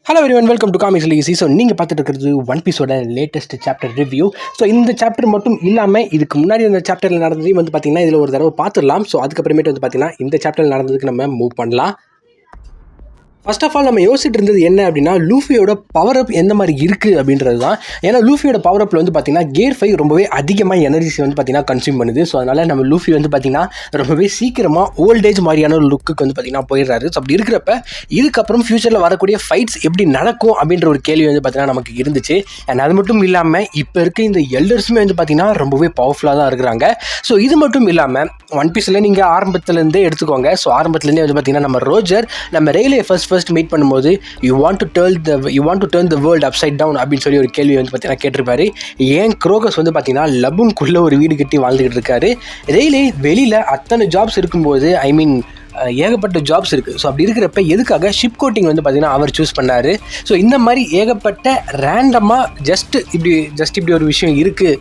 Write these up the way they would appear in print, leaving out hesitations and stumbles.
Hello everyone, welcome to Comics Legacy. So நீங்கள் பார்த்துட்டு இருக்கிறது ஒன் பீஸோட லேட்டஸ்ட் சாப்டர் ரிவ்யூ. ஸோ இந்த சாப்டர் மட்டும் இல்லாமல் இதுக்கு முன்னாடி அந்த சாப்டரில் நடந்ததையும் பார்த்தீங்கன்னா இதில் ஒரு தடவை பார்த்துடலாம். ஸோ அதுக்கப்புறமேட்டு பார்த்தீங்கன்னா இந்த சாப்டரில் நடந்ததுக்கு நம்ம மூவ் பண்ணலாம். ஃபர்ஸ்ட் ஆஃப் ஆல் நம்ம யோசிச்சுட்டு இருந்தது என்ன அப்படின்னா, லூஃபியோட பவர் அப் எந்த மாதிரி இருக்குது அப்படின்றது தான். ஏன்னா லூஃபியோட பவர் அப்பில் பார்த்தீங்கன்னா கியர் 5 ரொம்பவே அதிகமாக எனர்ஜி பார்த்தீங்கன்னா கன்சியூம் பண்ணுது. ஸோ அதனால் நம்ம லூஃபி பார்த்தீங்கன்னா ரொம்பவே சீக்கிரமாக ஓல்டேஜ் மாதிரியான ஒரு லுக்கு பார்த்தீங்கன்னா போயிடுறாரு. ஸோ அப்படி இருக்கிறப்ப இதுக்கப்புறம் ஃபியூச்சரில் வரக்கூடிய ஃபைட்ஸ் எப்படி நடக்கும் அப்படின்ற ஒரு கேள்வி பார்த்தீங்கன்னா நமக்கு இருந்துச்சு. அண்ட் அது மட்டும் இல்லாமல் இப்போ இருக்க இந்த எல்டர்ஸுமே பார்த்தீங்கன்னா ரொம்பவே பவர்ஃபுல்லாக தான் இருக்கிறாங்க. ஸோ இது மட்டும் இல்லாமல் ஒன் பீஸில் நீங்கள் ஆரம்பத்துலேருந்தே எடுத்துக்கோங்க. ஸோ ஆரம்பத்துலேருந்தே பார்த்தீங்கன்னா நம்ம ரோஜர் நம்ம ரெயிலே ஃபர்ஸ்ட் மீட் பண்ணும்போது you want to turn the world upside down அப்படின்னு சொல்லி ஒரு கேள்வி பார்த்தீங்கன்னா கேட்டிருப்பாரு. ஏன் குரோகஸ் பார்த்தீங்கன்னா லபுன்குள்ளே ஒரு வீடு கட்டி வாழ்ந்துகிட்டு இருக்காரு. ரெயிலே வெளியில் அத்தனை ஜாப்ஸ் இருக்கும்போது ஏகப்பட்ட ஜாப்ஸ் இருக்குது. ஸோ அப்படி இருக்கிறப்ப எதுக்காக ஷிப் கோட்டிங் பார்த்தீங்கன்னா அவர் சூஸ் பண்ணார். ஸோ இந்த மாதிரி ஏகப்பட்ட ரேண்டமாக ஜஸ்ட் இப்படி ஒரு விஷயம் இருக்குது,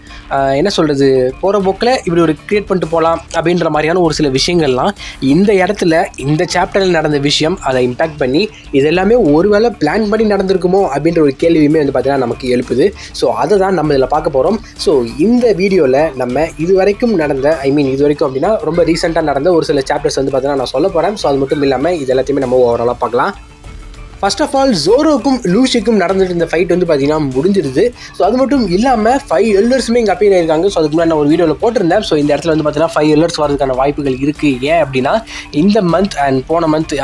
என்ன சொல்கிறது, போகிற போக்கில் இப்படி ஒரு க்ரியேட் பண்ணிட்டு போகலாம் அப்படின்ற மாதிரியான ஒரு சில விஷயங்கள்லாம் இந்த இடத்துல இந்த சாப்டரில் நடந்த விஷயம் அதை இம்பேக்ட் பண்ணி இது எல்லாமே ஒருவேளை பிளான் பண்ணி நடந்திருக்குமோ அப்படின்ற ஒரு கேள்வியுமே பார்த்தீங்கன்னா நமக்கு எழுப்புது. ஸோ அதை தான் நம்ம இதில் பார்க்க போகிறோம். ஸோ இந்த வீடியோவில் நம்ம இது வரைக்கும் நடந்த இது வரைக்கும் அப்படின்னா ரொம்ப ரீசெண்டாக நடந்த ஒரு சில சாப்டர்ஸ் பார்த்தீங்கன்னா நான் சொல்ல போகிறேன். ஸோ அது மட்டும் இல்லாமல் இது எல்லாத்தையுமே நம்ம ஓவராலாக பார்க்கலாம். ஃபர்ஸ்ட் ஆஃப் ஆல் ஜோரோக்கும் லூஷிக்கும் நடந்துட்டு இந்த ஃபைட் பார்த்தீங்கன்னா முடிஞ்சிருது. ஸோ அது மட்டும் இல்லாமல் 5 எல்லர்ஸுமே இங்கே அப்பீல் ஆயிருக்காங்க. ஸோ அதுக்கு முன்னாடி நான் ஒரு வீடியோவில் போட்டிருந்தேன். ஸோ இந்த இடத்துல பார்த்தீங்கன்னா 5 எல்லர்ஸ் வரதுக்கான வாய்ப்புகள் இருக்குது. ஏன் அப்படின்னா இந்த மந்த் அண்ட் போன மந்த்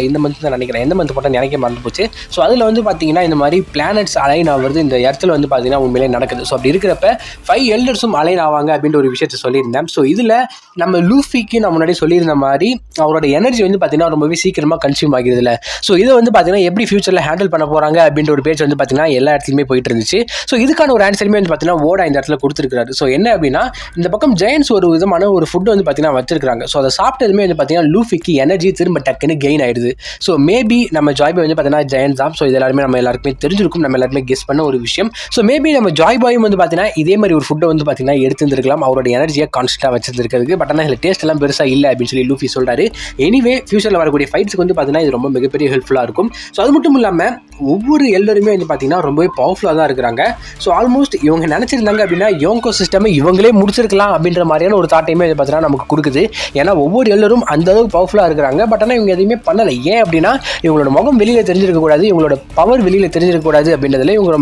இந்த மந்த் தான் நினைக்கிறேன், எந்த மந்த் போட்டால் நினைக்க மறந்து போச்சு. ஸோ அதில் பார்த்தீங்கன்னா இந்த மாதிரி பிளானட்ஸ் அலைன் ஆகிறது இந்த இடத்துல பார்த்தீங்கன்னா உண்மையிலே நடக்குது. ஸோ அப்படி இருக்கிறப்ப 5 எல்லர்ஸும் அலைன் ஆவாங்க அப்படின்ற ஒரு விஷயத்தை சொல்லியிருந்தேன். ஸோ இதில் நம்ம லூஃபிக்கு நான் முன்னாடி சொல்லியிருந்த மாதிரி அவரோட எனர்ஜி பார்த்தீங்கன்னா ரொம்பவே சீக்கிரமாக கன்சியூம் ஆகிறது இல்லை. ஸோ இதை பார்த்தீங்கன்னா எப்படி ஃபியூச்சரில் ஹேண்டில் பண்ண போகிறாங்க அப்படின்ற ஒரு பேச்சு பார்த்தீங்கன்னா எல்லா இடத்துலையுமே போயிட்டு இருந்துச்சு. ஸோ இதுக்கான ஒரு ஆன்சருமே பார்த்தீங்கன்னா ஓடா இந்த இடத்துல கொடுத்துருக்காரு. ஸோ என்ன அப்படின்னா, இந்த பக்கம் ஜெயன்ஸ் ஒரு விதமான ஒரு ஃபுட் பார்த்தீங்கன்னா வச்சிருக்காங்க. ஸோ அதை சாப்பிட்டதுமே பார்த்தீங்கன்னா லூஃபிக்கு எனர்ஜி திரும்ப டக்குன்னு கெயின் ஆயிடுது. ஸோ மேபி நம்ம ஜாய் பாய் பார்த்தீங்கன்னா ஜெயன்ஸ் தான். ஸோ இது எல்லாருமே நம்ம எல்லாருக்குமே தெரிஞ்சிருக்கும், நம்ம எல்லாருமே கெஸ் பண்ண ஒரு விஷயம். ஸோ மேபி நம்ம ஜாய் பாயும் பார்த்தீங்கன்னா இதே மாதிரி ஒரு ஃபுட்டை பார்த்தீங்கன்னா எடுத்துருக்கலாம், அவரோட எனர்ஜியை கான்ஸ்டன்ட்டாக வச்சிருக்கிறதுக்கு. பட் ஆனால் இதில் டேஸ்ட் எல்லாம் பெருசாக இல்லை அப்படின்னு சொல்லி லூஃபி சொல்கிறாரு. எனிவே ஃபியூச்சரில் வரக்கூடிய ஃபைட்ஸ்க்கு பார்த்தீங்கன்னா இது ரொம்ப மிகப்பெரிய ஹெல்ப்ஃபுல்லாக இருக்கும். ஸோ அது மட்டும் இல்லாமல் ஒவ்வொரு எல்லருமே பார்த்தீங்கன்னா ரொம்பவே பவர்ஃபுல்லாக தான் இருக்கிறாங்க. ஸோ ஆல்மோஸ்ட் இவங்க நினச்சிருந்தாங்க அப்படின்னா யோங்கோ சிஸ்டமை இவங்களே முடிச்சிருக்கலாம் அப்படின்ற மாதிரியான ஒரு தாட்டையுமே பார்த்தீங்கன்னா நமக்கு கொடுக்குது. ஏன்னா ஒவ்வொரு எல்லரும் அந்த அளவுக்கு பவர்ஃபுல்லாக இருக்கிறாங்க. பட் ஆனால் இவங்க எதுவுமே பண்ணலை. ஏன் அப்படின்னா இவங்களோட முகம் வெளியில் தெரிஞ்சிருக்கக்கூடாது, இவங்களோட பவர் வெளியில் தெரிஞ்சிருக்கக்கூடாது அப்படின்றதுல இவங்க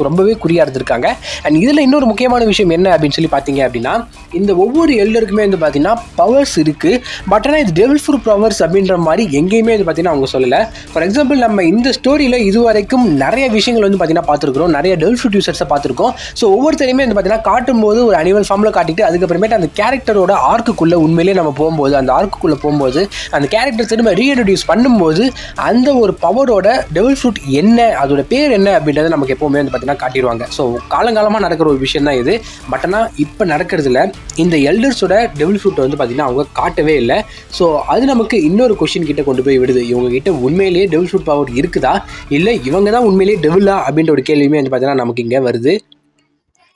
ரொம்பவே குறியாக இருந்திருக்காங்க. அண்ட் இதில் இன்னொரு முக்கியமான விஷயம் என்ன அப்படின்னு சொல்லி பார்த்தீங்க அப்படின்னா, இந்த ஒவ்வொரு எல்லருக்குமே பார்த்தீங்கன்னா பவர்ஸ் இருக்குது. பட் ஆனால் இது டெவில் ஃப்ரூட் பவர்ஸ் அப்படின்ற மாதிரி எங்கேயுமே பார்த்தீங்கன்னா அவங்க சொல்லலை. ஃபார் எக்ஸாம்பிள் நம்ம இந்த ஸ்டோரியில் இதுவரைக்கும் நிறைய விஷயங்கள் பார்த்தீங்கன்னா பார்த்துருக்குறோம், நிறைய டெவில் ஃப்ரூட் யூசர்ஸை பார்த்துருக்கோம். ஸோ ஒவ்வொருத்தரையுமே பார்த்தீங்கன்னா காட்டும்போது ஒரு அனிமல் ஃபார்மில் காட்டிட்டு அதுக்கப்புறமேட்டு அந்த கேரக்டரோட ஆர்க்குள்ளே உண்மையிலேயே நம்ம போகும்போது அந்த ஆர்க்குள்ளே போகும்போது அந்த கேரக்டர் திரும்ப ரீஇன்ட்ரடியூஸ் பண்ணும்போது அந்த ஒரு பவரோட டெவில் ஃப்ரூட் என்ன, அதோட பேர் என்ன அப்படின்றத நமக்கு எப்போவுமே பார்த்தீங்கன்னா காட்டிடுவாங்க. ஸோ காலங்காலமாக நடக்கிற ஒரு விஷயம் தான் இது. பட் ஆனால் இப்போ நடக்கிறதுல இந்த எல்டர்ஸோட டெவில் ஃப்ரூட் பார்த்தீங்கன்னா அவங்க காட்டவே இல்லை. ஸோ அது நமக்கு இன்னொரு கொஸ்டின் கிட்ட கொண்டு போய் விடுது. இவங்க கிட்ட உண்மையிலேயே டெவில் ஃப்ரூட் பவர் இருக்குதா, இல்லை இவங்க தான் உண்மையிலேயே டெவிலா அப்படின்ற ஒரு கேள்வியுமே பார்த்தீங்கன்னா நமக்கு இங்கே வருது.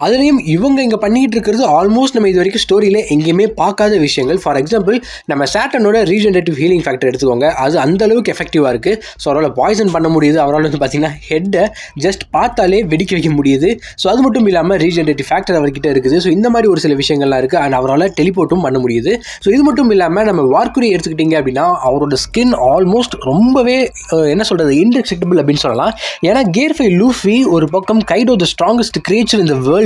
அதுலேயும் இவங்க இங்கே பண்ணிக்கிட்டு இருக்கிறது ஆல்மோஸ்ட் நம்ம இது வரைக்கும் ஸ்டோரியில் எங்கேயுமே பார்க்காத விஷயங்கள். ஃபார் எக்ஸாம்பிள் நம்ம சாட்டனோட ரீஜெனரேட்டிவ் ஹீலிங் ஃபேக்டர் எடுத்துக்கோங்க, அது அந்தளவுக்கு எஃபெக்டிவாக இருக்குது. ஸோ அவரால் பாய்சன் பண்ண முடியுது, அவரால் பார்த்தீங்கன்னா ஹெட்டை ஜஸ்ட் பார்த்தாலே வெடிக்க வைக்க முடியுது. ஸோ அது மட்டும் இல்லாமல் ரீஜெனரேட்டிவ் ஃபேக்டர் அவர்கிட்ட இருக்குது. ஸோ இந்த மாதிரி ஒரு சில விஷயங்கள்லாம் இருக்குது. அண்ட் அவரால் டெலிபோர்ட்டும் பண்ண முடியுது. ஸோ இது மட்டும் இல்லாமல் நம்ம வார்க்குரி எடுத்துக்கிட்டிங்க அப்படின்னா அவரோட ஸ்கின் ஆல்மோஸ்ட் ரொம்பவே என்ன சொல்கிறது இன்டெக்செக்டபிள் அப்படின்னு சொல்லலாம். ஏன்னா கியர் 5 லூஃபி ஒரு பக்கம் கைடோ த ஸ்ட்ராங்கஸ்ட் கிரியேச்சர் இந்த வேர்ல்டு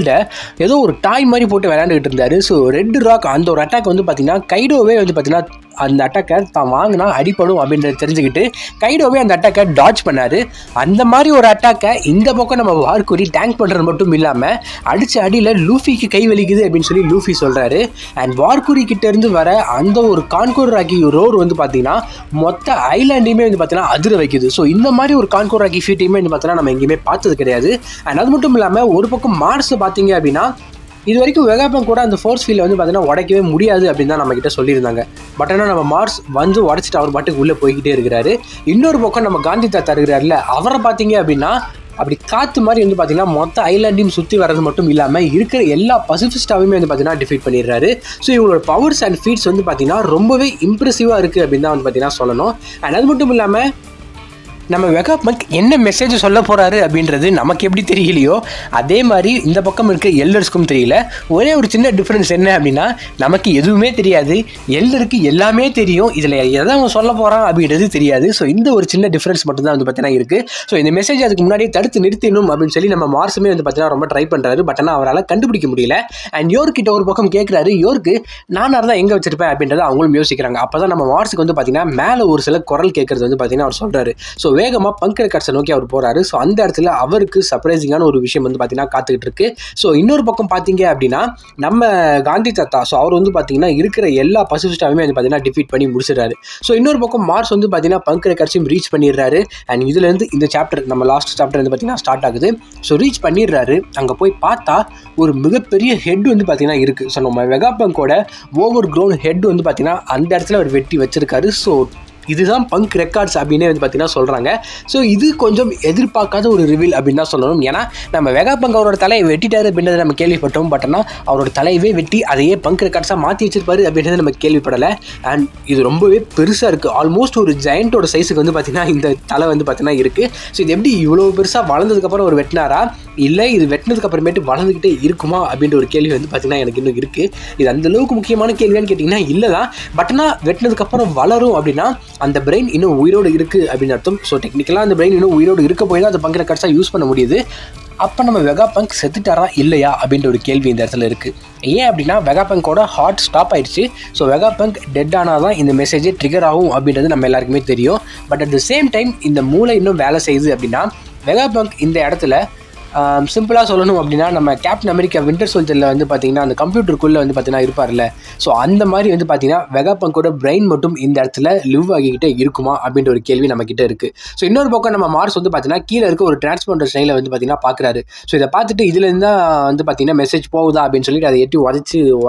ஏதோ ஒரு டாய் மாதிரி போட்டு விளையாண்டுகிட்டு இருந்தாரு. ஸோ ரெட் ராக் அந்த ஒரு அட்டாக் பார்த்தீங்கன்னா கைடோவே பார்த்தீங்கன்னா அந்த அட்டாக்கை தான் வாங்கினா அடிப்படும் அப்படின்றத தெரிஞ்சுக்கிட்டு கைடோவே அந்த அட்டாக்கை டாட்ச் பண்ணார். அந்த மாதிரி ஒரு அட்டாக்கை இந்த பக்கம் நம்ம வார்க்குரி டேங்க் பண்ணுறது மட்டும் இல்லாமல் அடித்த அடியில் லூஃபிக்கு கை வலிக்குது அப்படின்னு சொல்லி லூஃபி சொல்கிறாரு. அண்ட் வார்க்குரி கிட்டேருந்து வர அந்த ஒரு கான்கோர் ராக்கி ரோர் பார்த்தீங்கன்னா மொத்த ஐலாண்டையுமே பார்த்தீங்கன்னா அதிர வைக்குது. ஸோ இந்த மாதிரி ஒரு கான்கோர் ராக்கி ஃபீட்டையுமே பார்த்தீங்கன்னா நம்ம எங்கேயுமே பார்த்தது கிடையாது. அண்ட் அது மட்டும் இல்லாமல் ஒரு பக்கம் மார்ஸ் பார்த்தீங்க அப்படின்னா இது வரைக்கும் வெகாபம் கூட அந்த ஃபோர்ஸ் ஃபீல்டை பார்த்தீங்கன்னா உடைக்கவே முடியாது அப்படின்னு தான் நம்மக்கிட்ட சொல்லியிருந்தாங்க. பட் ஆனால் நம்ம மார்ஸ் உடைச்சிட்டு அவர் பாட்டுக்கு உள்ளே போய்கிட்டே இருக்கிறாரு. இன்னொரு பக்கம் நம்ம காந்தி தாத்தா இருக்கிறாருல, அவரை பார்த்தீங்க அப்படின்னா அப்படி காற்று மாதிரி பார்த்தீங்கன்னா மொத்த ஐலாண்டையும் சுற்றி வர்றது மட்டும் இல்லாமல் இருக்கிற எல்லா பசிபிஸ்டாவையுமே பார்த்தீங்கன்னா டிஃபீட் பண்ணிடுறாரு. ஸோ இவங்களோட பவர்ஸ் அண்ட் ஃபீட்ஸ் பார்த்தீங்கன்னா ரொம்பவே இம்ப்ரெசிவாக இருக்குது அப்படின்னு தான் பார்த்தீங்கன்னா சொல்லணும். அண்ட் அது மட்டும் இல்லாமல் நம்ம வெகாபங்க் என்ன மெசேஜ் சொல்ல போகிறாரு அப்படின்றது நமக்கு எப்படி தெரியலையோ அதே மாதிரி இந்த பக்கம் இருக்க எல்லர்ஸ்க்கும் தெரியல. ஒரே ஒரு சின்ன டிஃப்ரென்ஸ் என்ன அப்படின்னா, நமக்கு எதுவுமே தெரியாது, எல்லருக்கு எல்லாமே தெரியும், இதில் எதை அவன் சொல்ல போகிறான் அப்படின்றது தெரியாது. ஸோ இந்த ஒரு சின்ன டிஃப்ரென்ஸ் மட்டும்தான் வந்து பார்த்தீங்கன்னா இருக்குது. ஸோ இந்த மெசேஜ் அதுக்கு முன்னாடியே தடுத்து நிறுத்தணும் அப்படின்னு சொல்லி நம்ம மார்ஸுமே வந்து பார்த்தீங்கன்னா ரொம்ப ட்ரை பண்ணுறாரு. பட் ஆனால் அவரால் கண்டுபிடிக்க முடியல. அண்ட் யோர்கிட்ட ஒரு பக்கம் கேட்குறாரு, யோர்க்கு நானாக தான் எங்கே வச்சிருப்பேன் அப்படின்றத அவங்களும் யோசிக்கிறாங்க. அப்போ தான் நம்ம மார்ஸுக்கு வந்து பார்த்தீங்கன்னா மேலே ஒரு சில குரல் கேட்கறது வந்து பார்த்தீங்கன்னா அவர் சொல்கிறாரு. ஸோ வேகமாக பங்க் ரெக்கார்ட்ஸை நோக்கி அவர் போகிறாரு. ஸோ அந்த இடத்துல அவருக்கு சர்ப்ரைசிங்கான ஒரு விஷயம் வந்து பார்த்தீங்கன்னா காத்துக்கிட்டு இருக்கு. ஸோ இன்னொரு பக்கம் பார்த்தீங்க அப்படின்னா நம்ம காந்தி தாத்தா, ஸோ அவர் வந்து பார்த்தீங்கன்னா இருக்கிற எல்லா பசிஃபிஸ்டாவுமே வந்து பார்த்தீங்கன்னா டிஃபீட் பண்ணி முடிச்சிடறாரு. ஸோ இன்னொரு பக்கம் மார்ஸ் வந்து பார்த்தீங்கன்னா பங்க் ரெக்கார்ட்ஸையும் ரீச் பண்ணிடுறாரு. அண்ட் இதுலேருந்து இந்த சாப்டர், நம்ம லாஸ்ட் சாப்டர் வந்து பார்த்தீங்கன்னா ஸ்டார்ட் ஆகுது. ஸோ ரீச் பண்ணிடுறாரு. அங்கே போய் பார்த்தா ஒரு மிகப்பெரிய ஹெட் வந்து பார்த்தீங்கன்னா இருக்குது. ஸோ நம்ம வெகாபங்கோட ஓவர் க்ரோன் ஹெட் வந்து பார்த்தீங்கன்னா அந்த இடத்துல அவர் வெட்டி வச்சிருக்காரு. ஸோ இதுதான் பங்க் ரெக்கார்ட்ஸ் அப்படின்னே வந்து பார்த்தீங்கன்னா சொல்கிறாங்க. ஸோ இது கொஞ்சம் எதிர்பார்க்காத ஒரு ரிவீல் அப்படின்னு தான் சொல்லணும். ஏன்னா நம்ம வெகாபங்க் அவரோட தலையை வெட்டிட்டாரு அப்படின்றத நம்ம கேள்விப்பட்டோம். பட் ஆனால் அவரோட தலையவே வெட்டி அதையே பங்க் ரெக்கார்ட்ஸாக மாற்றி வச்சிருப்பாரு அப்படின்றத நம்ம கேள்விப்படலை. அண்ட் இது ரொம்பவே பெருசாக இருக்குது. ஆல்மோஸ்ட் ஒரு ஜெயண்டோட சைஸுக்கு வந்து பார்த்தீங்கன்னா இந்த தலை வந்து பார்த்தீங்கன்னா இருக்குது. ஸோ இது எப்படி இவ்வளோ பெருசாக வளர்ந்ததுக்கப்புறம் ஒரு வெட்டினாரா, இல்லை இது வெட்டினதுக்கு அப்புறமேட்டு வளர்ந்துக்கிட்டே இருக்குமா அப்படின்ற ஒரு கேள்வி வந்து பார்த்தீங்கன்னா எனக்கு இன்னும் இருக்குது. இது அந்தளவுக்கு முக்கியமான கேள்வியான்னு கேட்டிங்கன்னா இல்லை தான். பட் ஆனால் வெட்டினதுக்கப்புறம் வளரும் அப்படின்னா அந்த பிரெயின் இன்னும் உயிரோடு இருக்குது அப்படின்னு அர்த்தம். ஸோ டெக்னிக்கலாக அந்த பிரெயின் இன்னும் உயிரோடு இருக்க போய் தான் அந்த பங்க் ரெக்கார்ட்ஸாக யூஸ் பண்ண முடியுது. அப்போ நம்ம வெகாபங்க் செத்துட்டாரா இல்லையா அப்படின்ற ஒரு கேள்வி இந்த இடத்துல இருக்குது. ஏன் அப்படின்னா வெகாபங்கோட ஹார்ட் ஸ்டாப் ஆயிடுச்சு. ஸோ வெகாபங்க் டெட் ஆனால் தான் இந்த மெசேஜே ட்ரிகர் ஆகும் அப்படின்றது நம்ம எல்லாருக்குமே தெரியும். But at the same time இந்த மூளை இன்னும் வேலை செய்யுது அப்படின்னா வெகாபங்க் இந்த இடத்துல சிம்பிளாக சொல்லணும் அப்படின்னா நம்ம கேப்டன் அமெரிக்கா வின்டர் சோல்ஜரில் வந்து பார்த்திங்கன்னா அந்த கம்ப்யூட்டருக்குள்ளே வந்து பார்த்திங்கன்னா இருப்பார்ல, ஸோ அந்த மாதிரி வந்து பார்த்திங்கன்னா வெகாபங்கோட பிரெயின் மட்டும் இந்த இடத்துல லிவ் ஆகிக்கிட்டே இருக்குமா அப்படின்ற ஒரு கேள்வி நம்மக்கிட்ட இருக்குது. ஸோ இன்னொரு பக்கம் நம்ம மார்ஸ் வந்து பார்த்திங்கன்னா கீழே இருக்க ஒரு டிரான்ஸ்பாண்டர் ஸ்டைலில் வந்து பார்த்திங்கன்னா பார்க்குறாரு. ஸோ இதை பார்த்துட்டு இதுலேருந்து தான் வந்து பார்த்திங்கன்னா மெசேஜ் போகுதா அப்படின்னு சொல்லிட்டு அதை எட்டி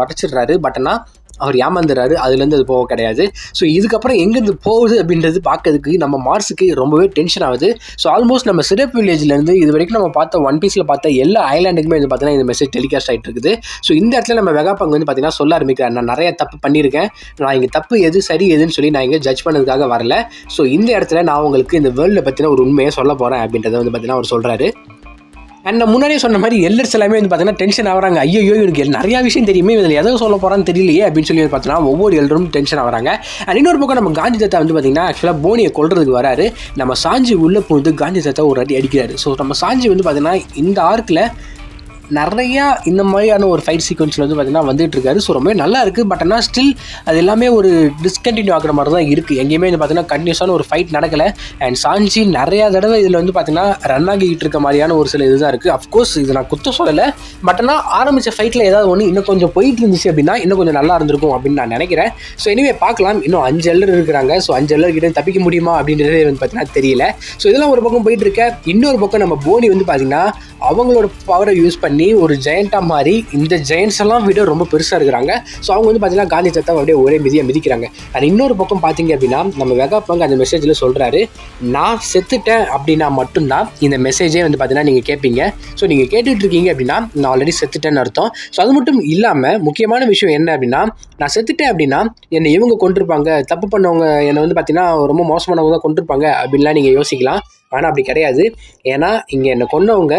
உடச்சிடுறாரு. பட் ஆனால் அவர் ஏமாந்துறாரு, அதுலேருந்து அது போக கிடையாது. ஸோ இதுக்கப்புறம் எங்கேருந்து போகுது அப்படின்றது பார்க்கறதுக்கு நம்ம மார்ஸுக்கு ரொம்பவே டென்ஷன் ஆகுது. ஸோ ஆல்மோஸ்ட் நம்ம சிரப் வில்லேஜ்லேருந்து இது வரைக்கும் நம்ம பார்த்த ஒன் பீஸில் பார்த்த எல்லா ஐலாண்டுக்குமே வந்து பார்த்தீங்கன்னா இந்த மெசேஜ் டெலிகாஸ்ட் ஆகிட்டு இருக்குது. ஸோ இந்த இடத்துல நம்ம வெகாபங்க் வந்து பார்த்தீங்கன்னா சொல்ல ஆரம்பிக்கிறேன், நான் நிறைய தப்பு பண்ணியிருக்கேன், நான் இங்கே தப்பு எது சரி எதுன்னு சொல்லி நான் இங்கே ஜட்ஜ் பண்ணதுக்காக வரல. ஸோ இந்த இடத்துல நான் உங்களுக்கு இந்த வேர்ல்டை பற்றின ஒரு உண்மையை சொல்ல போகிறேன் அப்படின்றத வந்து பார்த்தீங்கன்னா அவர் சொல்கிறாரு. அண்ட் நான் முன்னாடியே சொன்ன மாதிரி எல்லர்ஸ் எல்லாமே வந்து பார்த்தீங்கன்னா டென்ஷன் ஆகிறாங்க. ஐயோ எனக்கு நிறையா விஷயம் தெரியுமே, இதில் எதை சொல்ல போகிறான்னு தெரியலையே அப்படின்னு சொல்லி பார்த்தீங்கன்னா ஒவ்வொரு எல்லரும் டென்ஷன் ஆகிறாங்க. அண்ட் இன்னொரு பக்கம் நம்ம காந்தி தாத்தா வந்து பார்த்தீங்கன்னா ஆக்சுவலாக போனியை கொள்றதுக்கு வராரு. நம்ம சாஞ்சி உள்ளே போது காந்தி தாத்தா ஒரு அடி அடிக்கிறாரு. ஸோ நம்ம சாஞ்சி வந்து பார்த்தீங்கன்னா இந்த ஆர்க்கில் நிறையா இந்த மாதிரியான ஒரு ஃபைட் சீக்வன்ஸில் வந்து பார்த்திங்கன்னா வந்துட்டு இருக்காரு. ஸோ ரொம்ப நல்லா இருக்குது. பட் ஆனால் ஸ்டில் அது எல்லாமே ஒரு டிஸ்கண்டினியூ ஆகிற மாதிரி தான் இருக்குது. எங்கேயுமே வந்து பார்த்திங்கன்னா கண்டினியூஸான ஒரு ஃபைட் நடக்கலை. அண்ட் சாஞ்சி நிறையா தடவை இதில் வந்து பார்த்திங்கன்னா ரன் ஆகிட்டு இருக்க மாதிரியான ஒரு சில இதுதான் இருக்குது. அஃப்கோர்ஸ் இது நான் குத்த சொல்லலை. பட் ஆனால் ஆரம்பித்த ஃபைட்டில் ஏதாவது ஒன்று இன்னும் கொஞ்சம் போயிட்டு இருந்துச்சு அப்படின்னா இன்னும் கொஞ்சம் நல்லா இருந்திருக்கும் அப்படின்னு நான் நினைக்கிறேன். ஸோ எனிவே பார்க்கலாம். இன்னும் 5 எல்லர் இருக்கிறாங்க. ஸோ 5 எல்லர்கிட்ட தப்பிக்க முடியுமா அப்படின்றதே வந்து பார்த்திங்கன்னா தெரியல. ஸோ இதெல்லாம் ஒரு பக்கம் போயிட்டு இருக்க. இன்னொரு பக்கம் நம்ம போனி வந்து பார்த்திங்கன்னா அவங்களோட பவரை யூஸ் பண்ணி ஒரு ஜெயண்டாக மாதிரி இந்த ஜெயண்ட்ஸ் எல்லாம் விட ரொம்ப பெருசாக இருக்கிறாங்க. ஸோ அவங்க வந்து பார்த்தீங்கன்னா காந்தி தாத்தா அப்படியே ஒரே மிதிக்கிறாங்க. அண்ட் இன்னொரு பக்கம் பார்த்தீங்க அப்படின்னா நம்ம வெகாபங்க் அந்த மெசேஜில் சொல்கிறாரு, நான் செத்துட்டேன் அப்படின்னா மட்டும்தான் இந்த மெசேஜே வந்து பார்த்தீங்கன்னா நீங்கள் கேட்பீங்க. ஸோ நீங்கள் கேட்டுட்டு இருக்கீங்க அப்படின்னா நான் ஆல்ரெடி செத்துட்டேன்னு அர்த்தம். ஸோ அது மட்டும் இல்லாமல் முக்கியமான விஷயம் என்ன அப்படின்னா, நான் செத்துட்டேன் அப்படின்னா என்னை இவங்க கொண்டிருப்பாங்க, தப்பு பண்ணவங்க என்னை வந்து பார்த்தீங்கன்னா ரொம்ப மோசமானவங்க தான் கொண்டிருப்பாங்க அப்படின்லாம் நீங்கள் யோசிக்கலாம். ஆனால் அப்படி கிடையாது. ஏன்னா இங்கே என்னை கொன்னவங்க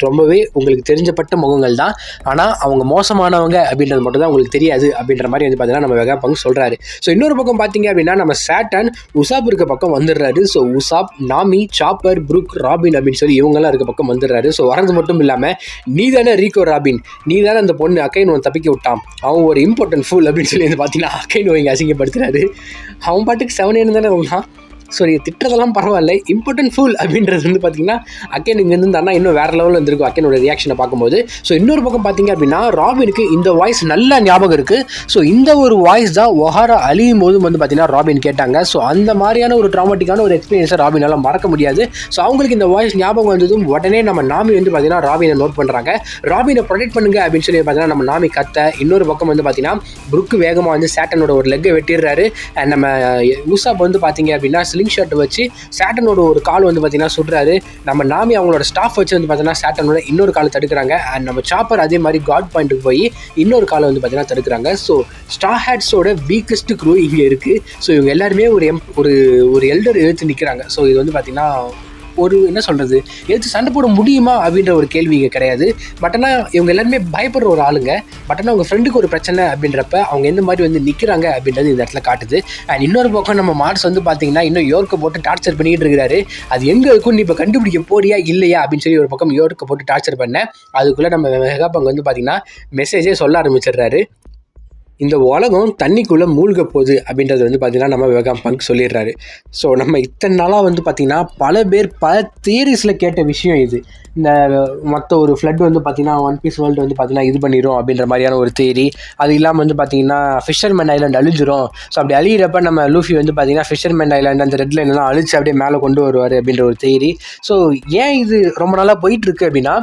ரொம்பவே உங்களுக்கு தெரிஞ்சப்பட்ட முகங்கள் தான். ஆனால் அவங்க மோசமானவங்க அப்படின்றது மட்டும் தான் உங்களுக்கு தெரியாது அப்படின்ற மாதிரி வந்து பார்த்தீங்கன்னா நம்ம வெகாபங்க் சொல்கிறாரு. ஸோ இன்னொரு பக்கம் பார்த்தீங்க அப்படின்னா நம்ம சாட்டன் உசாப் இருக்க பக்கம் வந்துடுறாரு. ஸோ உசாப், நாமி, சாப்பர், புரூக், ராபின் அப்படின்னு சொல்லி இவங்கெல்லாம் இருக்க பக்கம் வந்துடுறாரு. ஸோ வரது மட்டும் இல்லாமல் நீ தானே ரீகோ ராபின், நீ தானே அந்த பொண்ணு அக்கைன் ஒன்று தப்பிக்க விட்டான், அவன் ஒரு இம்பார்ட்டன்ட் ஃபுல் அப்படின்னு சொல்லி வந்து பார்த்தீங்கன்னா அக்கைன் இங்கே அசிங்கப்படுத்துறாரு. அவன் பாட்டுக்கு 7 தானே இருந்தான். ஸோ நீங்கள் திட்டுறதெல்லாம் பரவாயில்ல, இம்பார்ட்டன்ட் ஃபுல் அப்படின்றது வந்து பார்த்தீங்கன்னா அக்கேன் இங்கேருந்து இருந்தால் இன்னும் வேறு லெவலில் இருந்திருக்கும் அக்கேனோட ரியாக்ஷனை பார்க்கும்போது. ஸோ இன்னொரு பக்கம் பார்த்தீங்க அப்படின்னா ராபினுக்கு இந்த வாய்ஸ் நல்லா ஞாபகம் இருக்குது. ஸோ இந்த ஒரு வாய்ஸ் தான் ஒஹாரா அழியும் போதும் வந்து பார்த்தீங்கன்னா ராபின் கேட்டாங்க. ஸோ அந்த மாதிரியான ஒரு ட்ராமாட்டிக்கான ஒரு எக்ஸ்பீரியன்ஸை ராபினால் மறக்க முடியாது. ஸோ அவங்களுக்கு இந்த வாய்ஸ் ஞாபகம் வந்ததும் உடனே நம்ம நாமி வந்து பார்த்தீங்கன்னா ராபினை நோட் பண்ணுறாங்க. ராபினை ப்ரொடெக்ட் பண்ணுங்க அப்படின்னு சொல்லி பார்த்தீங்கன்னா நம்ம நாமி கத்த. இன்னொரு பக்கம் வந்து பார்த்தீங்கன்னா புருக்கு வேகமாக வந்து சேட்டனோட ஒரு லெக்கை வெட்டிடுறாரு. அண்ட் நம்ம உசாப் வந்து பார்த்தீங்க அப்படின்னா ஸ்லிங் ஷாட் வச்சு சாட்டனோட ஒரு கால் வந்து பார்த்தீங்கன்னா சுடுறாரு. நம்ம நாமி அவங்களோட ஸ்டாஃப் வச்சு வந்து பார்த்தீங்கன்னா சாட்டனோட இன்னொரு காலை தடுக்கிறாங்க. அண்ட் நம்ம சாப்பர் அதே மாதிரி காட் பாயிண்ட்டுக்கு போய் இன்னொரு காலை வந்து பார்த்தீங்கன்னா தடுக்கிறாங்க. ஸோ ஸ்டார் ஹேட்ஸோட வீக்கஸ்ட் க்ரூ இங்கே இருக்குது. ஸோ இவங்க எல்லாருமே ஒரு எல்டர் எழுத்து நிற்கிறாங்க. ஸோ இது வந்து பார்த்தீங்கன்னா ஒரு என்ன சொல்கிறது, எதிர்த்து சண்டை போட முடியுமா அப்படின்ற ஒரு கேள்வி இங்கே கிடையாது. பட் ஆனால் இவங்க எல்லாருமே பயப்படுற ஒரு ஆளுங்க. பட் ஆனால் அவங்க ஃப்ரெண்டுக்கு ஒரு பிரச்சனை அப்படின்றப்ப அவங்க எந்த மாதிரி வந்து நிற்கிறாங்க அப்படின்றது இந்த இடத்துல காட்டுது. அண்ட் இன்னொரு பக்கம் நம்ம மார்ஸ் வந்து பார்த்தீங்கன்னா இன்னும் யோர்க்கை போட்டு டார்ச்சர் பண்ணிட்டு இருக்கிறாரு. அது எங்கே இருக்கும் நீ இப்போ கண்டுபிடிக்க போறியா இல்லையா அப்படின்னு சொல்லி ஒரு பக்கம் யோர்க்கை போட்டு டார்ச்சர் பண்ணேன். அதுக்குள்ளே நம்ம மெகாபங்க் வந்து பார்த்தீங்கன்னா மெசேஜே சொல்ல ஆரம்பிச்சிடுறாரு. இந்த உலகம் தண்ணிக்குள்ளே மூழ்க போகுது அப்படின்றது வந்து பார்த்திங்கன்னா நம்ம வெகாபங்க் சொல்லிடுறாரு. ஸோ நம்ம இத்தனை நாளாக வந்து பார்த்திங்கன்னா பல பேர் பல தியரிஸில் கேட்ட விஷயம் இது. இந்த மற்ற ஒரு ஃப்ளட் வந்து பார்த்திங்கன்னா ஒன் பீஸ் வேர்ல்டு வந்து பார்த்திங்கன்னா இது பண்ணிடும் அப்படின்ற மாதிரியான ஒரு தியரி. அது இல்லாமல் வந்து பார்த்திங்கன்னா ஃபிஷர்மேன் ஐலாண்ட் அழிஞ்சிரும். ஸோ அப்படி அழியிறப்ப நம்ம லூஃபி வந்து பார்த்திங்கன்னா ஃபிஷர்மேன் ஐலாண்ட் அந்த ரெட் லைன்லாம் அழிச்சு அப்படியே மேலே கொண்டு வருவார் அப்படின்ற ஒரு தியரி. ஸோ ஏன் இது ரொம்ப நாளாக போயிட்டுருக்கு அப்படின்னா